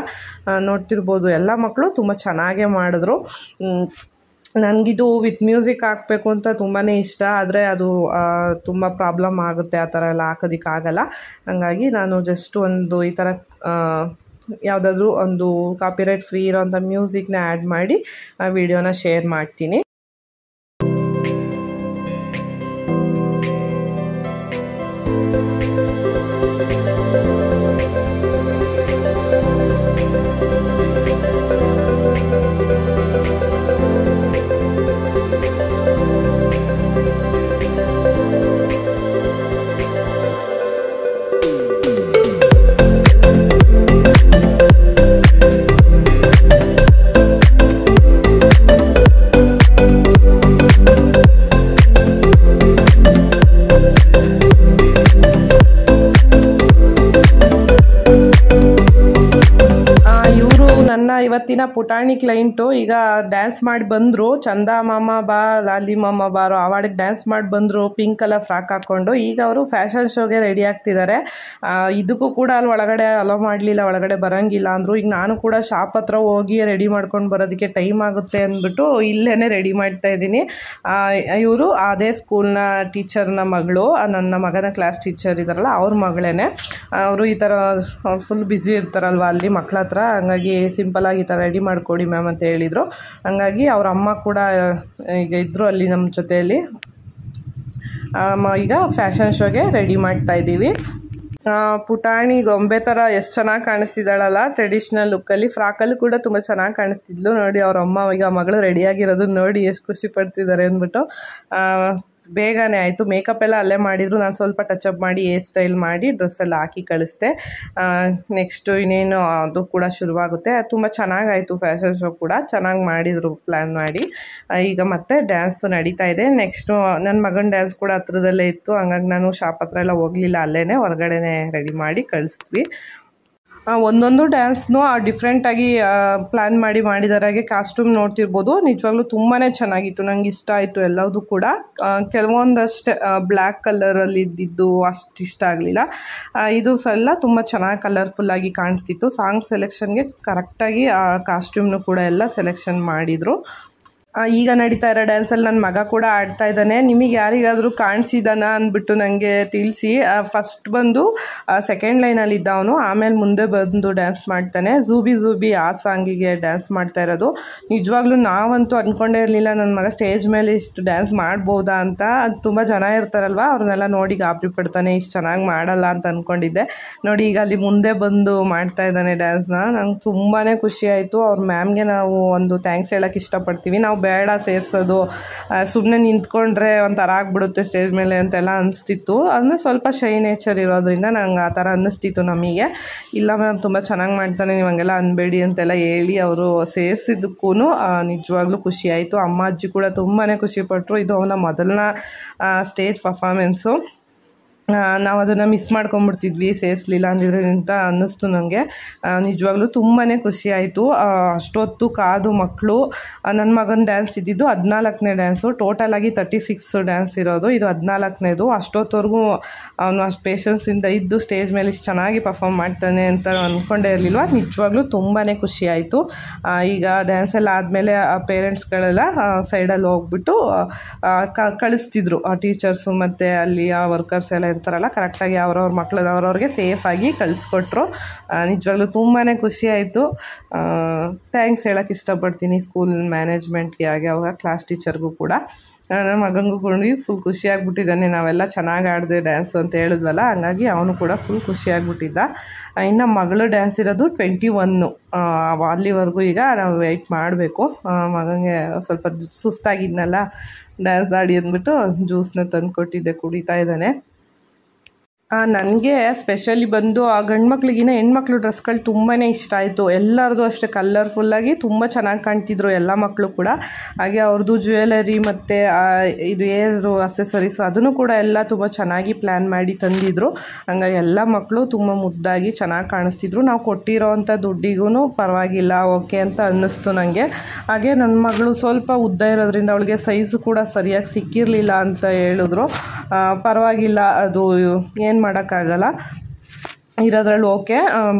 ನೋಡ್ತಿರ್ಬೋದು ಎಲ್ಲ ಮಕ್ಕಳು ತುಂಬ ಚೆನ್ನಾಗೇ ಮಾಡಿದ್ರು. ನನಗಿದು ವಿತ್ ಮ್ಯೂಸಿಕ್ ಹಾಕಬೇಕು ಅಂತ ತುಂಬಾ ಇಷ್ಟ, ಆದರೆ ಅದು ತುಂಬ ಪ್ರಾಬ್ಲಮ್ ಆಗುತ್ತೆ, ಆ ಥರ ಎಲ್ಲ ಹಾಕೋದಕ್ಕಾಗಲ್ಲ. ಹಾಗಾಗಿ ನಾನು ಜಸ್ಟ್ ಒಂದು ಈ ಥರ ಯಾವುದಾದ್ರೂ ಒಂದು ಕಾಪಿರೈಟ್ ಫ್ರೀ ಇರೋಂಥ ಮ್ಯೂಸಿಕ್ನ ಆ್ಯಡ್ ಮಾಡಿ ಆ ವಿಡಿಯೋನ ಶೇರ್ ಮಾಡ್ತೀನಿ. ಇವತ್ತಿನ ಪುಟಾಣಿ ಕ್ಲೈಂಟು ಈಗ ಡ್ಯಾನ್ಸ್ ಮಾಡಿ ಬಂದರು. ಚಂದ ಮಾಮ ಬಾ, ಲಾಲಿ ಮಾಮ ಬಾರೋ ಅವಾರ್ಡಿಗೆ ಡ್ಯಾನ್ಸ್ ಮಾಡಿ ಬಂದರು ಪಿಂಕ್ ಕಲರ್ ಫ್ರಾಕ್ ಹಾಕ್ಕೊಂಡು. ಈಗ ಅವರು ಫ್ಯಾಷನ್ ಶೋಗೆ ರೆಡಿ ಆಗ್ತಿದ್ದಾರೆ. ಇದಕ್ಕೂ ಕೂಡ ಅಲ್ಲಿ ಒಳಗಡೆ ಅಲೋ ಮಾಡಲಿಲ್ಲ, ಒಳಗಡೆ ಬರೋಂಗಿಲ್ಲ ಅಂದರು. ಈಗ ನಾನು ಕೂಡ ಶಾಪ್ ಹತ್ರ ಹೋಗಿ ರೆಡಿ ಮಾಡ್ಕೊಂಡು ಬರೋದಕ್ಕೆ ಟೈಮ್ ಆಗುತ್ತೆ ಅಂದ್ಬಿಟ್ಟು ಇಲ್ಲೇ ರೆಡಿ ಮಾಡ್ತಾ ಇದ್ದೀನಿ. ಇವರು ಅದೇ ಸ್ಕೂಲ್ನ ಟೀಚರ್ನ ಮಗಳು, ನನ್ನ ಮಗನ ಕ್ಲಾಸ್ ಟೀಚರ್ ಇದ್ದಾರಲ್ಲ ಅವ್ರ ಮಗಳೇನೆ. ಅವರು ಈ ಥರ ಫುಲ್ ಬ್ಯುಸಿ ಇರ್ತಾರಲ್ವ ಅಲ್ಲಿ ಮಕ್ಕಳ ಹತ್ರ. ಹಂಗಾಗಿ ಸಿಂಪಲಾಗಿ ಈ ಥರ ರೆಡಿ ಮಾಡಿಕೊಡಿ ಮ್ಯಾಮ್ ಅಂತ ಹೇಳಿದರು. ಹಂಗಾಗಿ ಅವ್ರ ಅಮ್ಮ ಕೂಡ ಈಗ ಇದ್ದರು ಅಲ್ಲಿ ನಮ್ಮ ಜೊತೆಯಲ್ಲಿ. ಈಗ ಫ್ಯಾಷನ್ ಶೋಗೆ ರೆಡಿ ಮಾಡ್ತಾ ಇದ್ದೀವಿ. ಪುಟಾಣಿ ಗೊಂಬೆ ಥರ ಎಷ್ಟು ಚೆನ್ನಾಗಿ ಕಾಣಿಸ್ತಿದ್ದಾಳಲ್ಲ ಟ್ರೆಡಿಷ್ನಲ್ ಲುಕ್ಕಲ್ಲಿ. ಫ್ರಾಕಲ್ಲಿ ಕೂಡ ತುಂಬ ಚೆನ್ನಾಗಿ ಕಾಣಿಸ್ತಿದ್ಲು. ನೋಡಿ ಅವ್ರ ಅಮ್ಮ ಈಗ ಮಗಳು ರೆಡಿಯಾಗಿರೋದನ್ನ ನೋಡಿ ಎಷ್ಟು ಖುಷಿ ಪಡ್ತಿದ್ದಾರೆ ಅಂದ್ಬಿಟ್ಟು. ಬೇಗನೆ ಆಯಿತು. ಮೇಕಪ್ ಎಲ್ಲ ಅಲ್ಲೇ ಮಾಡಿದರು. ನಾನು ಸ್ವಲ್ಪ ಟಚಪ್ ಮಾಡಿ ಹೇರ್ ಸ್ಟೈಲ್ ಮಾಡಿ ಡ್ರೆಸ್ಸೆಲ್ಲ ಹಾಕಿ ಕಳಿಸ್ದೆ. ನೆಕ್ಸ್ಟು ಇನ್ನೇನು ಅದು ಕೂಡ ಶುರುವಾಗುತ್ತೆ. ತುಂಬ ಚೆನ್ನಾಗಾಯಿತು ಫ್ಯಾಷನ್ ಶೋ ಕೂಡ ಚೆನ್ನಾಗಿ ಮಾಡಿದರು ಪ್ಲ್ಯಾನ್ ಮಾಡಿ. ಈಗ ಮತ್ತೆ ಡ್ಯಾನ್ಸು ನಡೀತಾ ಇದೆ. ನೆಕ್ಸ್ಟು ನನ್ನ ಮಗನ ಡ್ಯಾನ್ಸ್ ಕೂಡ ಹತ್ರದಲ್ಲೇ ಇತ್ತು. ಹಂಗಾಗಿ ನಾನು ಶಾಪ್ ಹತ್ರ ಎಲ್ಲ ಹೋಗಲಿಲ್ಲ, ಅಲ್ಲೇ ಹೊರಗಡೆನೇ ರೆಡಿ ಮಾಡಿ ಕಳಿಸ್ತೀವಿ. ಒಂದೊಂದು ಡ್ಯಾನ್ಸ್ನೂ ಡಿಫ್ರೆಂಟಾಗಿ ಪ್ಲ್ಯಾನ್ ಮಾಡಿದ್ದಾರೆ. ಹಾಗೆ ಕಾಸ್ಟ್ಯೂಮ್ ನೋಡ್ತಿರ್ಬೋದು, ನಿಜವಾಗ್ಲೂ ತುಂಬಾ ಚೆನ್ನಾಗಿತ್ತು. ನಂಗೆ ಇಷ್ಟ ಆಯಿತು ಎಲ್ಲದೂ ಕೂಡ. ಕೆಲವೊಂದಷ್ಟೇ ಬ್ಲ್ಯಾಕ್ ಕಲರಲ್ಲಿ ಇದ್ದಿದ್ದು ಅಷ್ಟು ಇಷ್ಟ ಆಗಲಿಲ್ಲ. ಇದು ಎಲ್ಲ ತುಂಬ ಚೆನ್ನಾಗಿ ಕಲರ್ಫುಲ್ಲಾಗಿ ಕಾಣಿಸ್ತಿತ್ತು. ಸಾಂಗ್ ಸೆಲೆಕ್ಷನ್ಗೆ ಕರೆಕ್ಟಾಗಿ ಕಾಸ್ಟ್ಯೂಮ್ನು ಕೂಡ ಎಲ್ಲ ಸೆಲೆಕ್ಷನ್ ಮಾಡಿದರು. ಈಗ ನಡೀತಾ ಇರೋ ಡ್ಯಾನ್ಸಲ್ಲಿ ನನ್ನ ಮಗ ಕೂಡ ಆಡ್ತಾ ಇದ್ದಾನೆ. ನಿಮಗೆ ಯಾರಿಗಾದರೂ ಕಾಣಿಸಿದಾನ ಅಂದ್ಬಿಟ್ಟು ನನಗೆ ತಿಳಿಸಿ. ಫಸ್ಟ್ ಬಂದು ಸೆಕೆಂಡ್ ಲೈನಲ್ಲಿ ಇದ್ದ ಅವನು, ಆಮೇಲೆ ಮುಂದೆ ಬಂದು ಡ್ಯಾನ್ಸ್ ಮಾಡ್ತಾನೆ. ಝೂಬಿ ಆ ಸಾಂಗಿಗೆ ಡ್ಯಾನ್ಸ್ ಮಾಡ್ತಾ ಇರೋದು. ನಿಜವಾಗ್ಲೂ ನಾವಂತೂ ಅಂದ್ಕೊಂಡೇ ಇರಲಿಲ್ಲ ನನ್ನ ಮಗ ಸ್ಟೇಜ್ ಮೇಲೆ ಇಷ್ಟು ಡ್ಯಾನ್ಸ್ ಮಾಡ್ಬೋದಾ ಅಂತ. ಅದು ತುಂಬ ಜನ ಇರ್ತಾರಲ್ವ, ಅವ್ರನ್ನೆಲ್ಲ ನೋಡಿ ಗಾಬರಿ ಪಡ್ತಾನೆ, ಇಷ್ಟು ಚೆನ್ನಾಗಿ ಮಾಡಲ್ಲ ಅಂತ ಅಂದ್ಕೊಂಡಿದ್ದೆ. ನೋಡಿ ಈಗ ಅಲ್ಲಿ ಮುಂದೆ ಬಂದು ಮಾಡ್ತಾ ಇದ್ದಾನೆ ಡ್ಯಾನ್ಸ್ನ. ನಂಗೆ ತುಂಬಾ ಖುಷಿ ಆಯಿತು. ಅವ್ರ ಮ್ಯಾಮ್ಗೆ ನಾವು ಒಂದು ಥ್ಯಾಂಕ್ಸ್ ಹೇಳೋಕ್ಕೆ ಇಷ್ಟಪಡ್ತೀವಿ. ನಾವು ಬೇಡ ಸೇರಿಸೋದು, ಸುಮ್ಮನೆ ನಿಂತ್ಕೊಂಡ್ರೆ ಒಂಥರ ಆಗ್ಬಿಡುತ್ತೆ ಸ್ಟೇಜ್ ಮೇಲೆ ಅಂತೆಲ್ಲ ಅನಿಸ್ತಿತ್ತು. ಅಂದರೆ ಸ್ವಲ್ಪ ಶೈ ನೇಚರ್ ಇರೋದ್ರಿಂದ ನಂಗೆ ಆ ಥರ ಅನ್ನಿಸ್ತಿತ್ತು ನಮಗೆ. ಇಲ್ಲ ಮ್ಯಾಮ್ ತುಂಬ ಚೆನ್ನಾಗಿ ಮಾಡ್ತಾನೆ, ನೀವು ಹಂಗೆಲ್ಲ ಅನ್ಬೇಡಿ ಅಂತೆಲ್ಲ ಹೇಳಿ ಅವರು ಸೇರಿಸಿದ್ದಕ್ಕೂ ನಿಜವಾಗ್ಲೂ ಖುಷಿ ಆಯಿತು. ಅಮ್ಮ ಅಜ್ಜಿ ಕೂಡ ತುಂಬಾ ಖುಷಿಪಟ್ಟರು. ಇದು ಅವನ ಮೊದಲನೇ ಸ್ಟೇಜ್ ಪರ್ಫಾರ್ಮೆನ್ಸು. ನಾವು ಅದನ್ನು ಮಿಸ್ ಮಾಡ್ಕೊಂಬಿಡ್ತಿದ್ವಿ, ಸೇರಿಸಲಿಲ್ಲ ಅಂದಿದ್ರೆ ಅಂತ ಅನ್ನಿಸ್ತು ನನಗೆ. ನಿಜವಾಗ್ಲೂ ತುಂಬಾ ಖುಷಿ ಆಯಿತು. ಅಷ್ಟೊತ್ತು ಕಾದು ಮಕ್ಕಳು. ನನ್ನ ಮಗನ ಡ್ಯಾನ್ಸ್ ಇದ್ದಿದ್ದು 14ನೇ ಡ್ಯಾನ್ಸು, ಟೋಟಲಾಗಿ 36 ಡ್ಯಾನ್ಸ್ ಇರೋದು, ಇದು 14ನೇದು. ಅಷ್ಟೊತ್ತವರೆಗೂ ಅವನು ಅಷ್ಟು ಪೇಷನ್ಸಿಂದ ಇದ್ದು ಸ್ಟೇಜ್ ಮೇಲೆ ಇಷ್ಟು ಚೆನ್ನಾಗಿ ಪರ್ಫಾರ್ಮ್ ಮಾಡ್ತಾನೆ ಅಂತ ಅಂದ್ಕೊಂಡೇ ಇರಲಿಲ್ವ. ನಿಜವಾಗ್ಲೂ ತುಂಬಾ ಖುಷಿ ಆಯಿತು. ಈಗ ಡ್ಯಾನ್ಸ್ ಎಲ್ಲ ಆದಮೇಲೆ ಪೇರೆಂಟ್ಸ್ಗಳೆಲ್ಲ ಸೈಡಲ್ಲಿ ಹೋಗ್ಬಿಟ್ಟು ಕಳಿಸ್ತಿದ್ರು ಟೀಚರ್ಸು ಮತ್ತು ಅಲ್ಲಿ ವರ್ಕರ್ಸ್ ಎಲ್ಲ ಇರ್ತಾರಲ್ಲ, ಕರೆಕ್ಟಾಗಿ ಅವ್ರವ್ರ ಮಕ್ಕಳನ್ನ ಅವ್ರವ್ರಿಗೆ ಸೇಫಾಗಿ ಕಳಿಸ್ಕೊಟ್ರು. ನಿಜವಾಗ್ಲೂ ತುಂಬಾ ಖುಷಿ ಆಯಿತು. ಥ್ಯಾಂಕ್ಸ್ ಹೇಳೋಕ್ಕೆ ಇಷ್ಟಪಡ್ತೀನಿ ಸ್ಕೂಲ್ ಮ್ಯಾನೇಜ್ಮೆಂಟ್ಗೆ, ಹಾಗೆ ಅವರ ಕ್ಲಾಸ್ ಟೀಚರ್ಗೂ ಕೂಡ. ನನ್ನ ಮಗನಿಗೂ ಕೂಡ ಫುಲ್ ಖುಷಿಯಾಗ್ಬಿಟ್ಟಿದ್ದಾನೆ. ನಾವೆಲ್ಲ ಚೆನ್ನಾಗಿ ಆಡಿದೆ ಡ್ಯಾನ್ಸು ಅಂತ ಹೇಳಿದ್ವಲ್ಲ, ಹಂಗಾಗಿ ಅವನು ಕೂಡ ಫುಲ್ ಖುಷಿಯಾಗ್ಬಿಟ್ಟಿದ್ದ. ಇನ್ನು ಮಗಳು ಡ್ಯಾನ್ಸ್ ಇರೋದು 21. ಅಲ್ಲಿವರೆಗೂ ಈಗ ನಾವು ವೆಯ್ಟ್ ಮಾಡಬೇಕು. ಮಗನಿಗೆ ಸ್ವಲ್ಪ ಸುಸ್ತಾಗಿದ್ನಲ್ಲ ಡ್ಯಾನ್ಸ್ ಆಡಿ ಅಂದ್ಬಿಟ್ಟು ಜ್ಯೂಸನ್ನ ತಂದು ಕೊಟ್ಟಿದ್ದೆ, ಕುಡಿತಾ ಇದ್ದಾನೆ. ನನಗೆ ಸ್ಪೆಷಲಿ ಬಂದು ಆ ಗಂಡು ಮಕ್ಳಿಗಿನ್ನ ಹೆಣ್ಮಕ್ಳು ಡ್ರೆಸ್ಗಳು ತುಂಬಾ ಇಷ್ಟ ಆಯಿತು. ಎಲ್ಲರದು ಅಷ್ಟೇ ಕಲರ್ಫುಲ್ಲಾಗಿ ತುಂಬ ಚೆನ್ನಾಗಿ ಕಾಣ್ತಿದ್ರು ಎಲ್ಲ ಮಕ್ಕಳು ಕೂಡ. ಹಾಗೆ ಅವ್ರದ್ದು ಜ್ಯುವೆಲರಿ ಮತ್ತು ಇದು ಏರು ಅಸೆಸರೀಸು ಅದನ್ನು ಕೂಡ ಎಲ್ಲ ತುಂಬ ಚೆನ್ನಾಗಿ ಪ್ಲ್ಯಾನ್ ಮಾಡಿ ತಂದಿದ್ರು. ಹಂಗಾಗಿ ಎಲ್ಲ ಮಕ್ಕಳು ತುಂಬ ಮುದ್ದಾಗಿ ಚೆನ್ನಾಗಿ ಕಾಣಿಸ್ತಿದ್ರು. ನಾವು ಕೊಟ್ಟಿರೋವಂಥ ದುಡ್ಡಿಗೂ ಪರವಾಗಿಲ್ಲ, ಓಕೆ ಅಂತ ಅನ್ನಿಸ್ತು ನನಗೆ. ಹಾಗೆ ನನ್ನ ಮಗಳು ಸ್ವಲ್ಪ ಉದ್ದ ಇರೋದ್ರಿಂದ ಅವಳಿಗೆ ಸೈಜು ಕೂಡ ಸರಿಯಾಗಿ ಸಿಕ್ಕಿರಲಿಲ್ಲ ಅಂತ ಹೇಳಿದ್ರು. ಪರವಾಗಿಲ್ಲ, ಅದು ಏನು ಮಾಡೋಕ್ಕಾಗಲ್ಲ, ಇರೋದ್ರಲ್ಲಿ ಓಕೆ.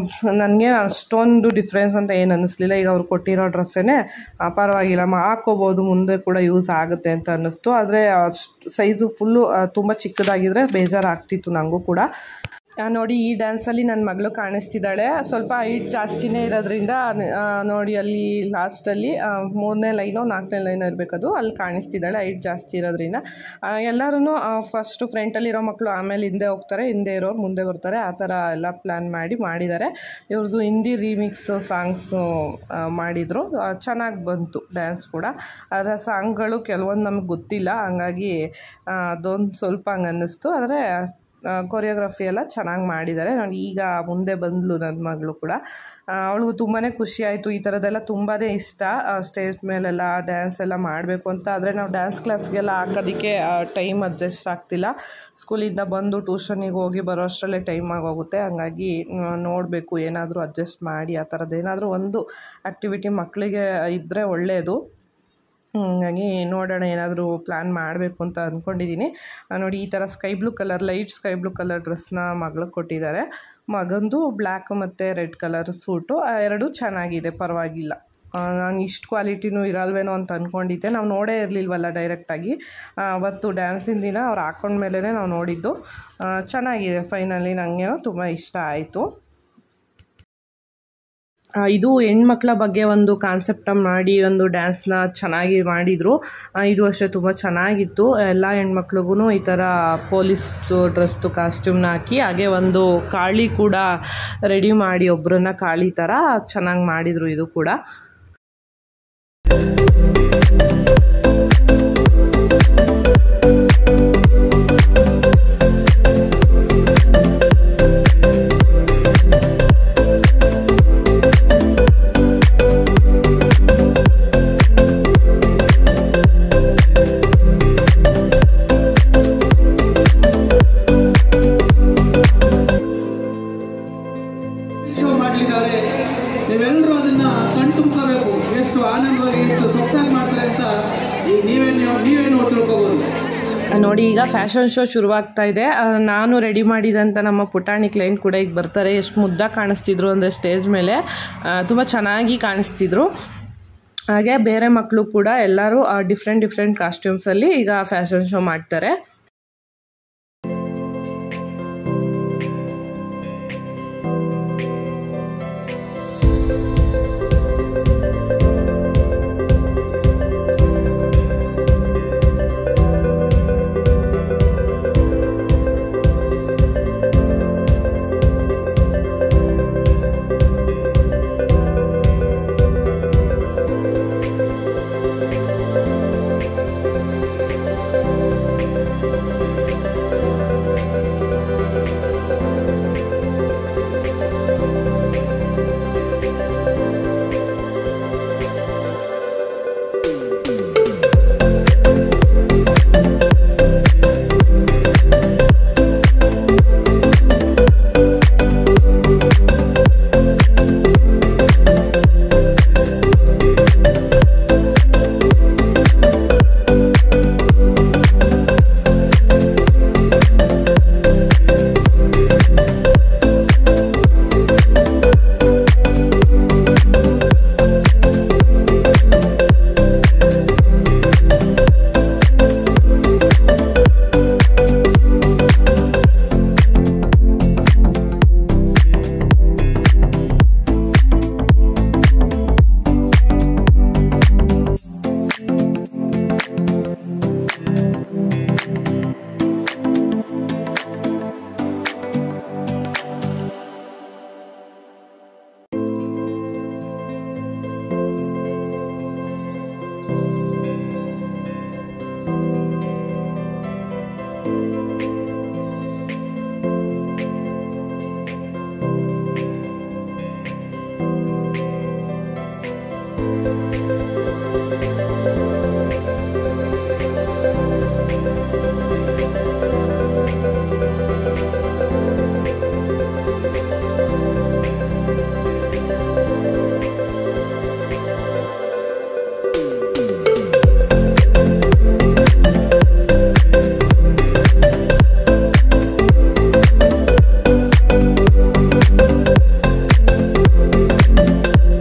ನನಗೆ ಅಷ್ಟೊಂದು ಡಿಫ್ರೆನ್ಸ್ ಅಂತ ಏನು ಅನ್ನಿಸ್ಲಿಲ್ಲ. ಈಗ ಅವ್ರು ಕೊಟ್ಟಿರೋ ಡ್ರೆಸ್ಸೇ ಪರವಾಗಿಲ್ಲ, ಹಾಕ್ಕೋಬೋದು, ಮುಂದೆ ಕೂಡ ಯೂಸ್ ಆಗುತ್ತೆ ಅಂತ ಅನ್ನಿಸ್ತು. ಆದರೆ ಸೈಜು ಫುಲ್ಲು ತುಂಬ ಚಿಕ್ಕದಾಗಿದ್ದರೆ ಬೇಜಾರಾಗ್ತಿತ್ತು ನನಗೂ ಕೂಡ. ನೋಡಿ, ಈ ಡ್ಯಾನ್ಸಲ್ಲಿ ನನ್ನ ಮಗಳು ಕಾಣಿಸ್ತಿದ್ದಾಳೆ. ಸ್ವಲ್ಪ ಹೈಟ್ ಜಾಸ್ತಿನೇ ಇರೋದ್ರಿಂದ ನೋಡಿ ಅಲ್ಲಿ ಲಾಸ್ಟಲ್ಲಿ 3ನೇ ಲೈನೋ 4ನೇ ಲೈನೋ ಇರಬೇಕದು, ಅಲ್ಲಿ ಕಾಣಿಸ್ತಿದ್ದಾಳೆ ಹೈಟ್ ಜಾಸ್ತಿ ಇರೋದ್ರಿಂದ. ಎಲ್ಲರೂ ಫಸ್ಟು ಫ್ರಂಟಲ್ಲಿರೋ ಮಕ್ಕಳು ಆಮೇಲೆ ಹಿಂದೆ ಹೋಗ್ತಾರೆ, ಹಿಂದೆ ಇರೋರು ಮುಂದೆ ಬರ್ತಾರೆ, ಆ ಥರ ಎಲ್ಲ ಪ್ಲ್ಯಾನ್ ಮಾಡಿದ್ದಾರೆ. ಇವ್ರದ್ದು ಹಿಂದಿ ರೀಮಿಕ್ಸು ಸಾಂಗ್ಸು ಮಾಡಿದರು, ಚೆನ್ನಾಗಿ ಬಂತು ಡ್ಯಾನ್ಸ್ ಕೂಡ. ಆದರೆ ಸಾಂಗ್ಗಳು ಕೆಲವೊಂದು ನಮಗೆ ಗೊತ್ತಿಲ್ಲ, ಹಂಗಾಗಿ ಅದೊಂದು ಸ್ವಲ್ಪ ಹಂಗೆ ಅನ್ನಿಸ್ತು. ಆದರೆ ಕೊರಿಯೋಗ್ರಫಿ ಎಲ್ಲ ಚೆನ್ನಾಗಿ ಮಾಡಿದ್ದಾರೆ. ನಾನು ಈಗ ಮುಂದೆ ಬಂದಳು ನನ್ನ ಮಗಳು ಕೂಡ, ಅವಳಿಗೂ ತುಂಬಾ ಖುಷಿ ಆಯಿತು. ಈ ಥರದ್ದೆಲ್ಲ ತುಂಬಾ ಇಷ್ಟ, ಸ್ಟೇಜ್ ಮೇಲೆಲ್ಲ ಡ್ಯಾನ್ಸ್ ಎಲ್ಲ ಮಾಡಬೇಕು ಅಂತ. ಆದರೆ ನಾವು ಡ್ಯಾನ್ಸ್ ಕ್ಲಾಸ್ಗೆಲ್ಲ ಹಾಕೋದಕ್ಕೆ ಟೈಮ್ ಅಡ್ಜಸ್ಟ್ ಆಗ್ತಿಲ್ಲ. ಸ್ಕೂಲಿಂದ ಬಂದು ಟ್ಯೂಷನಿಗೆ ಹೋಗಿ ಬರೋ ಅಷ್ಟರಲ್ಲೇ ಟೈಮ್ ಆಗೋಗುತ್ತೆ. ಹಂಗಾಗಿ ನೋಡಬೇಕು, ಏನಾದರೂ ಅಡ್ಜಸ್ಟ್ ಮಾಡಿ ಆ ಥರದ್ದು ಏನಾದರೂ ಒಂದು ಆ್ಯಕ್ಟಿವಿಟಿ ಮಕ್ಕಳಿಗೆ ಇದ್ದರೆ ಒಳ್ಳೆಯದು. ಹಾಗಾಗಿ ನೋಡೋಣ, ಏನಾದರೂ ಪ್ಲ್ಯಾನ್ ಮಾಡಬೇಕು ಅಂತ ಅಂದ್ಕೊಂಡಿದ್ದೀನಿ. ನೋಡಿ, ಈ ಥರ ಲೈಟ್ ಸ್ಕೈ ಬ್ಲೂ ಕಲರ್ ಡ್ರೆಸ್ನ ಮಗಳಿಗೆ ಕೊಟ್ಟಿದ್ದಾರೆ. ಮಗಂದು ಬ್ಲ್ಯಾಕ್ ಮತ್ತು ರೆಡ್ ಕಲರ್ ಸೂಟು, ಎರಡೂ ಚೆನ್ನಾಗಿದೆ, ಪರವಾಗಿಲ್ಲ. ನಾನು ಇಷ್ಟು ಕ್ವಾಲಿಟಿನೂ ಇರಲ್ವೇನೋ ಅಂತ ಅಂದ್ಕೊಂಡಿದ್ದೆ. ನಾವು ನೋಡೇ ಇರಲಿಲ್ವಲ್ಲ ಡೈರೆಕ್ಟಾಗಿ. ಅವತ್ತು ಡ್ಯಾನ್ಸಿನ ದಿನ ಅವ್ರು ಹಾಕೊಂಡ್ಮೇಲೆ ನಾವು ನೋಡಿದ್ದು. ಚೆನ್ನಾಗಿದೆ, ಫೈನಲಿ ನನಗೇನೋ ತುಂಬ ಇಷ್ಟ ಆಯಿತು. ಇದು ಹೆಣ್ಮಕ್ಳ ಬಗ್ಗೆ ಒಂದು ಕಾನ್ಸೆಪ್ಟ ಮಾಡಿ ಒಂದು ಡ್ಯಾನ್ಸ್ನ ಚೆನ್ನಾಗಿ ಮಾಡಿದರು. ಇದು ಅಷ್ಟೇ ತುಂಬ ಚೆನ್ನಾಗಿತ್ತು. ಎಲ್ಲ ಹೆಣ್ಮಕ್ಳಿಗೂ ಈ ಥರ ಪೊಲೀಸ್ದು ಡ್ರೆಸ್ದು ಕಾಸ್ಟ್ಯೂಮ್ನ ಹಾಕಿ, ಹಾಗೆ ಒಂದು ಕಾಳಿ ಕೂಡ ರೆಡಿ ಮಾಡಿ ಒಬ್ಬರನ್ನ ಕಾಳಿ ಥರ ಚೆನ್ನಾಗಿ ಮಾಡಿದರು ಇದು ಕೂಡ. ನೀವೆಲ್ಲರೂ ಅದನ್ನ ಕಣ್ತುಂಬ್ಕೋಬೇಕು, ಎಷ್ಟು ಆನಂದವಾಗಿ ಎಷ್ಟು ಸೊಗಸಾಗಿ ಮಾಡ್ತಾರೆ ಅಂತ ನೀವೇ ನೋಡಿ ತಿಳ್ಕೊಬೋದು. ನೋಡಿ, ಈಗ ಫ್ಯಾಷನ್ ಶೋ ಶುರುವಾಗ್ತಾ ಇದೆ. ನಾನು ರೆಡಿ ಮಾಡಿದಂಥ ನಮ್ಮ ಪುಟಾಣಿ ಕ್ಲೈಂಟ್ ಕೂಡ ಈಗ ಬರ್ತಾರೆ. ಎಷ್ಟು ಮುದ್ದಾಗಿ ಕಾಣಿಸ್ತಿದ್ರು ಅಂದರೆ ಸ್ಟೇಜ್ ಮೇಲೆ ತುಂಬ ಚೆನ್ನಾಗಿ ಕಾಣಿಸ್ತಿದ್ರು. ಹಾಗೆ ಬೇರೆ ಮಕ್ಕಳು ಕೂಡ ಎಲ್ಲರೂ ಡಿಫ್ರೆಂಟ್ ಕಾಸ್ಟ್ಯೂಮ್ಸಲ್ಲಿ ಈಗ ಫ್ಯಾಷನ್ ಶೋ ಮಾಡ್ತಾರೆ.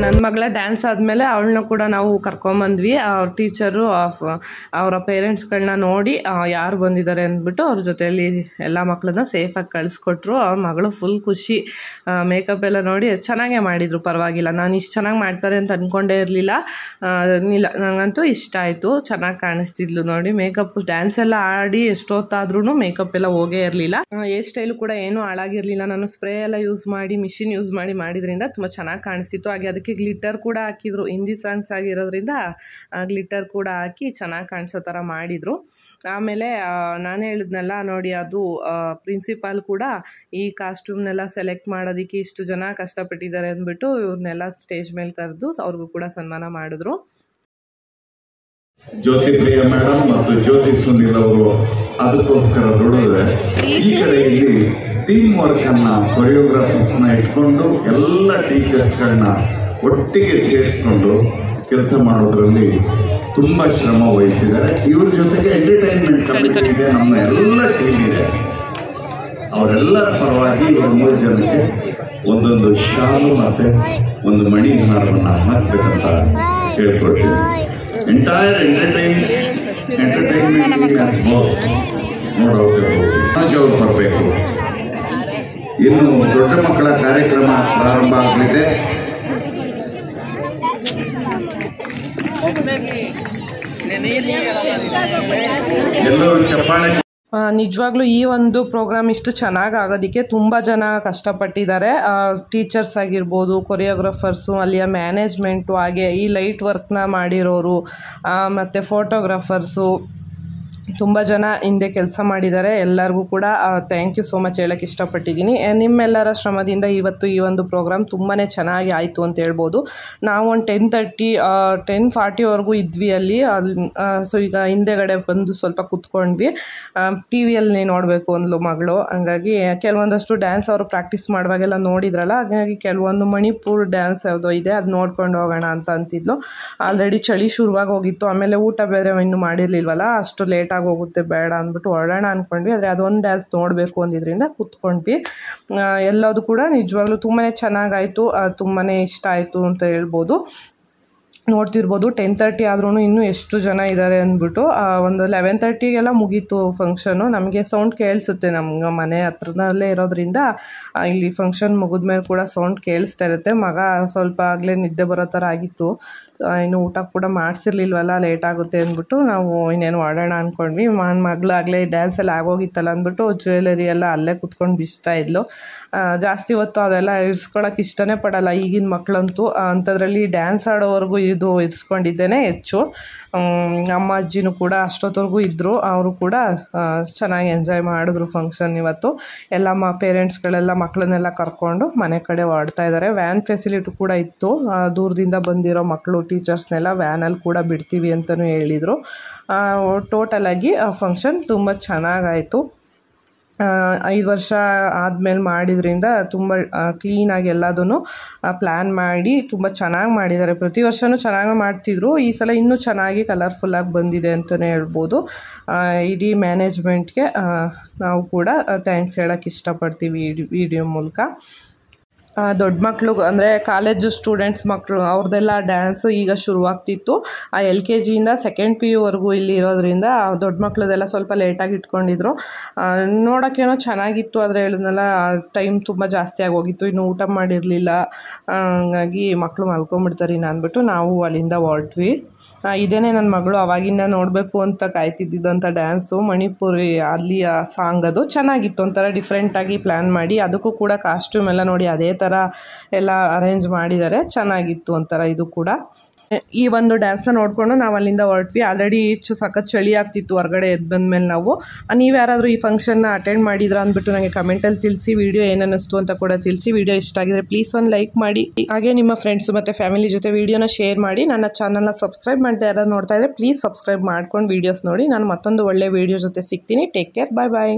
ನನ್ನ ಮಗಳ ಡ್ಯಾನ್ಸ್ ಆದಮೇಲೆ ಅವಳನ್ನ ಕೂಡ ನಾವು ಕರ್ಕೊಂಬಂದ್ವಿ. ಅವ್ರ ಟೀಚರು ಅವರ ಪೇರೆಂಟ್ಸ್ಗಳನ್ನ ನೋಡಿ ಯಾರು ಬಂದಿದ್ದಾರೆ ಅಂದ್ಬಿಟ್ಟು ಅವ್ರ ಜೊತೆಯಲ್ಲಿ ಎಲ್ಲ ಮಕ್ಕಳನ್ನ ಸೇಫಾಗಿ ಕಳಿಸ್ಕೊಟ್ರು. ಅವ್ರ ಮಗಳು ಫುಲ್ ಖುಷಿ. ಮೇಕಪ್ ಎಲ್ಲ ನೋಡಿ ಚೆನ್ನಾಗೇ ಮಾಡಿದರು, ಪರವಾಗಿಲ್ಲ. ನಾನು ಇಷ್ಟು ಚೆನ್ನಾಗಿ ಮಾಡ್ತಾರೆ ಅಂತ ಅಂದ್ಕೊಂಡೇ ಇರಲಿಲ್ಲ. ನನಗಂತೂ ಇಷ್ಟ ಆಯಿತು, ಚೆನ್ನಾಗಿ ಕಾಣಿಸ್ತಿದ್ಲು ನೋಡಿ. ಮೇಕಪ್ ಡ್ಯಾನ್ಸ್ ಎಲ್ಲ ಆಡಿ ಎಷ್ಟೊತ್ತಾದ್ರೂ ಮೇಕಪ್ ಎಲ್ಲ ಹೋಗೇ ಇರಲಿಲ್ಲ. ಹೇರ್ ಸ್ಟೈಲು ಕೂಡ ಏನೂ ಹಾಳಾಗಿರಲಿಲ್ಲ. ನಾನು ಸ್ಪ್ರೇ ಎಲ್ಲ ಯೂಸ್ ಮಾಡಿ ಮಿಷಿನ್ ಯೂಸ್ ಮಾಡಿದ್ರಿಂದ ತುಂಬ ಚೆನ್ನಾಗಿ ಕಾಣಿಸ್ತಿತ್ತು. ಹಾಗೆ ಅದಕ್ಕೆ ಗ್ಲಿಟರ್ ಕೂಡ ಹಾಕಿದ್ರು. ಹಿಂದಿ ಸಾಂಗ್ಸ್ ಆಗಿರೋದ್ರಿಂದ ಗ್ಲಿಟರ್ ಕೂಡ ಹಾಕಿ ಚೆನ್ನಾಗಿ ಕಾಣಿಸೋ ಥರ ಮಾಡಿದರು. ಆಮೇಲೆ ನಾನು ಹೇಳಿದ್ನಲ್ಲ ನೋಡಿ, ಅದು ಪ್ರಿನ್ಸಿಪಾಲ್ ಕೂಡ ಈ ಕಾಸ್ಟ್ಯೂಮ್ನೆಲ್ಲ ಸೆಲೆಕ್ಟ್ ಮಾಡೋದಕ್ಕೆ ಇಷ್ಟು ಜನ ಕಷ್ಟಪಟ್ಟಿದ್ದಾರೆ ಅಂದ್ಬಿಟ್ಟು ಇವ್ರನ್ನೆಲ್ಲ ಸ್ಟೇಜ್ ಮೇಲೆ ಕರೆದು ಅವ್ರಿಗೂ ಕೂಡ ಸನ್ಮಾನ ಮಾಡಿದ್ರು. ಜ್ಯೋತಿ ಪ್ರಿಯ ಮೇಡಮ್ ಮತ್ತು ಜ್ಯೋತಿ ಸುನಿಲ್ ಅವರು ಅದಕ್ಕೋಸ್ಕರ ದುಡಿದ್ರೆ, ಈ ಕಡೆಯಲ್ಲಿ ಟೀಮ್ ವರ್ಕ್ ಅನ್ನ ಕೊರಿಯೋಗ್ರಾಫರ್ಸ್ ನ ಇಟ್ಕೊಂಡು ಎಲ್ಲ ಟೀಚರ್ಸ್ಗಳನ್ನ ಒಟ್ಟಿಗೆ ಸೇರಿಸ್ಕೊಂಡು ಕೆಲಸ ಮಾಡೋದ್ರಲ್ಲಿ ತುಂಬಾ ಶ್ರಮ ವಹಿಸಿದ್ದಾರೆ. ಇವ್ರ ಜೊತೆಗೆ ಎಂಟರ್ಟೈನ್ಮೆಂಟ್ ಕಮಿಟಿ ಇದೆ, ನಮ್ಮ ಎಲ್ಲ ಟೀಮ್ ಇದೆ. ಅವರೆಲ್ಲರ ಪರವಾಗಿ ಇವರು 3 ಜನಕ್ಕೆ ಒಂದೊಂದು ಶಾಲು ಮತ್ತೆ ಒಂದು ಮಣಿ ಹಾರವನ್ನು ಹಾಕ್ಬೇಕಂತ ಕೇಳ್ಕೊಳ್ತೀನಿ. ಎಂಟೈರ್ ಎಂಟರ್ಟೈನ್ಮೆಂಟ್ ನೋಡೋರು ಬರಬೇಕು. ಇನ್ನು ದೊಡ್ಡ ಮಕ್ಕಳ ಕಾರ್ಯಕ್ರಮ ಪ್ರಾರಂಭ ಆಗಲಿದೆ. ಎಲ್ಲರೂ ಚಪ್ಪಾಳೆ. ನಿಜವಾಗ್ಲೂ ಈ ಒಂದು ಪ್ರೋಗ್ರಾಮ್ ಇಷ್ಟು ಚೆನ್ನಾಗಿ ಆಗೋದಕ್ಕೆ ತುಂಬ ಜನ ಕಷ್ಟಪಟ್ಟಿದ್ದಾರೆ. ಟೀಚರ್ಸ್ ಆಗಿರ್ಬೋದು, ಕೊರಿಯೋಗ್ರಾಫರ್ಸು, ಅಲ್ಲಿಯ ಮ್ಯಾನೇಜ್ಮೆಂಟು, ಹಾಗೆ ಈ ಲೈಟ್ ವರ್ಕ್ನ ಮಾಡಿರೋರು, ಮತ್ತು ಫೋಟೋಗ್ರಾಫರ್ಸು, ತುಂಬ ಜನ ಹಿಂದೆ ಕೆಲಸ ಮಾಡಿದ್ದಾರೆ. ಎಲ್ಲರಿಗೂ ಕೂಡ ಥ್ಯಾಂಕ್ ಯು ಸೋ ಮಚ್ ಹೇಳೋಕ್ಕೆ ಇಷ್ಟಪಟ್ಟಿದ್ದೀನಿ. ನಿಮ್ಮೆಲ್ಲರ ಶ್ರಮದಿಂದ ಇವತ್ತು ಈ ಒಂದು ಪ್ರೋಗ್ರಾಮ್ ತುಂಬಾ ಚೆನ್ನಾಗಿ ಆಯಿತು ಅಂತ ಹೇಳ್ಬೋದು. ನಾವು ಒಂದು 10:40ವರೆಗೂ ಇದ್ವಿ ಅಲ್ಲಿ. ಸೊ ಈಗ ಹಿಂದೆಗಡೆ ಬಂದು ಸ್ವಲ್ಪ ಕೂತ್ಕೊಂಡ್ವಿ. ಟಿ ವಿಯಲ್ಲಿ ನೋಡಬೇಕು ಅಂದ್ಲು ಮಗಳು. ಹಂಗಾಗಿ ಕೆಲವೊಂದಷ್ಟು ಡ್ಯಾನ್ಸ್ ಅವರು ಪ್ರಾಕ್ಟೀಸ್ ಮಾಡುವಾಗೆಲ್ಲ ನೋಡಿದ್ರಲ್ಲ, ಹಾಗಾಗಿ ಕೆಲವೊಂದು ಮಣಿಪುರ್ ಡ್ಯಾನ್ಸ್ ಯಾವುದೋ ಇದೆ, ಅದು ನೋಡ್ಕೊಂಡು ಹೋಗೋಣ ಅಂತ ಅಂತಿದ್ಲು. ಆಲ್ರೆಡಿ ಚಳಿ ಶುರುವಾಗಿ ಹೋಗಿತ್ತು. ಆಮೇಲೆ ಊಟ ಬೇರೆ ಇನ್ನೂ ಮಾಡಿರಲಿಲ್ವಲ್ಲ, ಅಷ್ಟು ಲೇಟಾಗಿ ಹೋಗುತ್ತೆ, ಬೇಡ ಅಂದ್ಬಿಟ್ಟು ಹೊರಡೋಣ ಅಂದ್ಕೊಂಡ್ವಿ. ಆದರೆ ಅದೊಂದು ಡ್ಯಾನ್ಸ್ ನೋಡಬೇಕು ಅಂದಿದ್ರಿಂದ ಕೂತ್ಕೊಂಡ್ವಿ. ಎಲ್ಲದು ಕೂಡ ನಿಜವಾಗ್ಲೂ ತುಂಬಾ ಚೆನ್ನಾಗಾಯಿತು, ತುಂಬಾ ಇಷ್ಟ ಆಯಿತು ಅಂತ ಹೇಳ್ಬೋದು. ನೋಡ್ತಿರ್ಬೋದು 10:30 ಆದ್ರೂ ಇನ್ನೂ ಎಷ್ಟು ಜನ ಇದ್ದಾರೆ ಅಂದ್ಬಿಟ್ಟು. ಒಂದು 11:30ಗೆಲ್ಲ ಮುಗೀತು ಫಂಕ್ಷನು. ನಮಗೆ ಸೌಂಡ್ ಕೇಳಿಸುತ್ತೆ, ನಮ್ಗೆ ಮನೆ ಹತ್ರದಲ್ಲೇ ಇರೋದ್ರಿಂದ ಇಲ್ಲಿ ಫಂಕ್ಷನ್ ಮುಗಿದ್ಮೇಲೆ ಕೂಡ ಸೌಂಡ್ ಕೇಳಿಸ್ತಾ ಇರುತ್ತೆ. ಮಗ ಸ್ವಲ್ಪ ಆಗಲೇ ನಿದ್ದೆ ಬರೋ ಥರ ಆಗಿತ್ತು. ಇನ್ನು ಊಟ ಕೂಡ ಮಾಡಿಸಿರ್ಲಿಲ್ವಲ್ಲ, ಲೇಟ್ ಆಗುತ್ತೆ ಅಂದ್ಬಿಟ್ಟು ನಾವು ಇನ್ನೇನು ಹೊರಡೋಣ ಅಂದ್ಕೊಂಡ್ವಿ. ಮಗಳು ಆಗಲೇ ಡ್ಯಾನ್ಸೆಲ್ಲ ಆಗೋಗಿತ್ತಲ್ಲ ಅಂದ್ಬಿಟ್ಟು ಜ್ಯುವೆಲರಿ ಎಲ್ಲ ಅಲ್ಲೇ ಕುತ್ಕೊಂಡು ಬಿಚ್ತಾ ಇದ್ಲು. ಜಾಸ್ತಿ ಹೊತ್ತು ಅದೆಲ್ಲ ಇರಿಸ್ಕೊಳಕ್ಕೆ ಇಷ್ಟನೇ ಪಡಲ್ಲ ಈಗಿನ ಮಕ್ಕಳಂತೂ. ಅಂಥದ್ರಲ್ಲಿ ಡ್ಯಾನ್ಸ್ ಆಡೋವರೆಗೂ ಇದು ಇರಿಸ್ಕೊಂಡಿದ್ದೇನೆ ಹೆಚ್ಚು. ಅಮ್ಮ ಅಜ್ಜಿನೂ ಕೂಡ ಅಷ್ಟೊತ್ತವರೆಗೂ ಇದ್ದರು. ಅವರು ಕೂಡ ಚೆನ್ನಾಗಿ ಎಂಜಾಯ್ ಮಾಡಿದ್ರು ಫಂಕ್ಷನ್ ಇವತ್ತು. ಎಲ್ಲ ಪೇರೆಂಟ್ಸ್ಗಳೆಲ್ಲ ಮಕ್ಕಳನ್ನೆಲ್ಲ ಕರ್ಕೊಂಡು ಮನೆ ಕಡೆ ಹೊರಡ್ತಾ ಇದ್ದಾರೆ. ವ್ಯಾನ್ ಫೆಸಿಲಿಟಿ ಕೂಡ ಇತ್ತು. ದೂರದಿಂದ ಬಂದಿರೋ ಮಕ್ಕಳು ಟೀಚರ್ಸ್ನೆಲ್ಲ ವ್ಯಾನಲ್ಲಿ ಕೂಡ ಬಿಡ್ತೀವಿ ಅಂತಲೂ ಹೇಳಿದರು. ಟೋಟಲಾಗಿ ಫಂಕ್ಷನ್ ತುಂಬ ಚೆನ್ನಾಗಾಯಿತು. 5 ವರ್ಷ ಆದಮೇಲೆ ಮಾಡಿದ್ರಿಂದ ತುಂಬ ಕ್ಲೀನಾಗಿ ಎಲ್ಲದೂ ಪ್ಲ್ಯಾನ್ ಮಾಡಿ ತುಂಬ ಚೆನ್ನಾಗಿ ಮಾಡಿದ್ದಾರೆ. ಪ್ರತಿ ವರ್ಷವೂ ಚೆನ್ನಾಗಿ ಮಾಡ್ತಿದ್ರು, ಈ ಸಲ ಇನ್ನೂ ಚೆನ್ನಾಗಿ ಕಲರ್ಫುಲ್ಲಾಗಿ ಬಂದಿದೆ ಅಂತಲೇ ಹೇಳ್ಬೋದು. ಇಡೀ ಮ್ಯಾನೇಜ್ಮೆಂಟ್ಗೆ ನಾವು ಕೂಡ ಥ್ಯಾಂಕ್ಸ್ ಹೇಳೋಕ್ಕೆ ಇಷ್ಟಪಡ್ತೀವಿ ಈ ವಿಡಿಯೋ ಮೂಲಕ. ದೊಡ್ಡ ಮಕ್ಕಳು ಅಂದರೆ ಕಾಲೇಜು ಸ್ಟೂಡೆಂಟ್ಸ್ ಮಕ್ಕಳು ಅವ್ರದ್ದೆಲ್ಲ ಡ್ಯಾನ್ಸು ಈಗ ಶುರುವಾಗ್ತಿತ್ತು. LKG ಇಂದ 2nd PUವರೆಗೂ ಇಲ್ಲಿ ಇರೋದ್ರಿಂದ ದೊಡ್ಡ ಮಕ್ಕಳದೆಲ್ಲ ಸ್ವಲ್ಪ ಲೇಟಾಗಿ ಇಟ್ಕೊಂಡಿದ್ರು. ನೋಡೋಕ್ಕೇನೋ ಚೆನ್ನಾಗಿತ್ತು, ಆದರೆ ಹೇಳಿದ್ನಲ್ಲ ಟೈಮ್ ತುಂಬ ಜಾಸ್ತಿ ಆಗೋಗಿತ್ತು, ಇನ್ನು ಊಟ ಮಾಡಿರಲಿಲ್ಲ. ಹಂಗಾಗಿ ಮಕ್ಕಳು ಮಲ್ಕೊಂಬಿಡ್ತಾರೆ ಇನ್ನು ಅಂದ್ಬಿಟ್ಟು ನಾವು ಅಲ್ಲಿಂದ ಹೊರಟ್ವಿ. ಇದೇನೇ ನನ್ನ ಮಗಳು ಅವಾಗಿಂದ ನೋಡಬೇಕು ಅಂತ ಕಾಯ್ತಿದ್ದಂಥ ಡ್ಯಾನ್ಸು, ಮಣಿಪುರಿ ಅಲ್ಲಿಯ ಸಾಂಗ್. ಅದು ಚೆನ್ನಾಗಿತ್ತು, ಒಂಥರ ಡಿಫ್ರೆಂಟಾಗಿ ಪ್ಲ್ಯಾನ್ ಮಾಡಿ. ಅದಕ್ಕೂ ಕೂಡ ಕಾಸ್ಟ್ಯೂಮ್ ಎಲ್ಲ ನೋಡಿ ಅದೇ ಥರ ಎಲ್ಲ ಅರೇಂಜ್ ಮಾಡಿದ್ದಾರೆ. ಚೆನ್ನಾಗಿತ್ತು ಒಂಥರ ಇದು ಕೂಡ. ಈ ಒಂದು ಡ್ಯಾನ್ಸ್ನ ನೋಡಿಕೊಂಡು ನಾವು ಅಲ್ಲಿಂದ ಹೊರಟ್ವಿ. ಆಲ್ರೆಡಿ ಸಖತ್ ಚಳಿ ಆಗ್ತಿತ್ತು ಹೊರಗಡೆ ಎದ್ದು ಬಂದಮೇಲೆ. ನೀವು ಯಾರಾದರೂ ಈ ಫಂಕ್ಷನ್ನ ಅಟೆಂಡ್ ಮಾಡಿದ್ರಾ ಅಂದ್ಬಿಟ್ಟು ನನಗೆ ಕಮೆಂಟಲ್ಲಿ ತಿಳಿಸಿ. ವಿಡಿಯೋ ಏನನ್ನಿಸ್ತು ಅಂತ ಕೂಡ ತಿಳಿಸಿ. ವಿಡಿಯೋ ಇಷ್ಟ ಆಗಿದ್ರೆ ಪ್ಲೀಸ್ ಒಂದು ಲೈಕ್ ಮಾಡಿ. ಹಾಗೆ ನಿಮ್ಮ ಫ್ರೆಂಡ್ಸ್ ಮತ್ತು ಫ್ಯಾಮಿಲಿ ಜೊತೆ ವಿಡಿಯೋನ ಶೇರ್ ಮಾಡಿ. ನನ್ನ ಚಾನಲ್ನ ಸಬ್ಸ್ಕ್ರೈಬ್ ಮಾಡದೆ ಯಾರು ನೋಡ್ತಾ ಇದ್ದರೆ ಪ್ಲೀಸ್ ಸಬ್ಸ್ಕ್ರೈಬ್ ಮಾಡ್ಕೊಂಡು ವೀಡಿಯೋಸ್ ನೋಡಿ. ನಾನು ಮತ್ತೊಂದು ಒಳ್ಳೆ ವಿಡಿಯೋ ಜೊತೆ ಸಿಗ್ತೀನಿ. ಟೇಕ್ ಕೇರ್, ಬಾಯ್ ಬಾಯ್.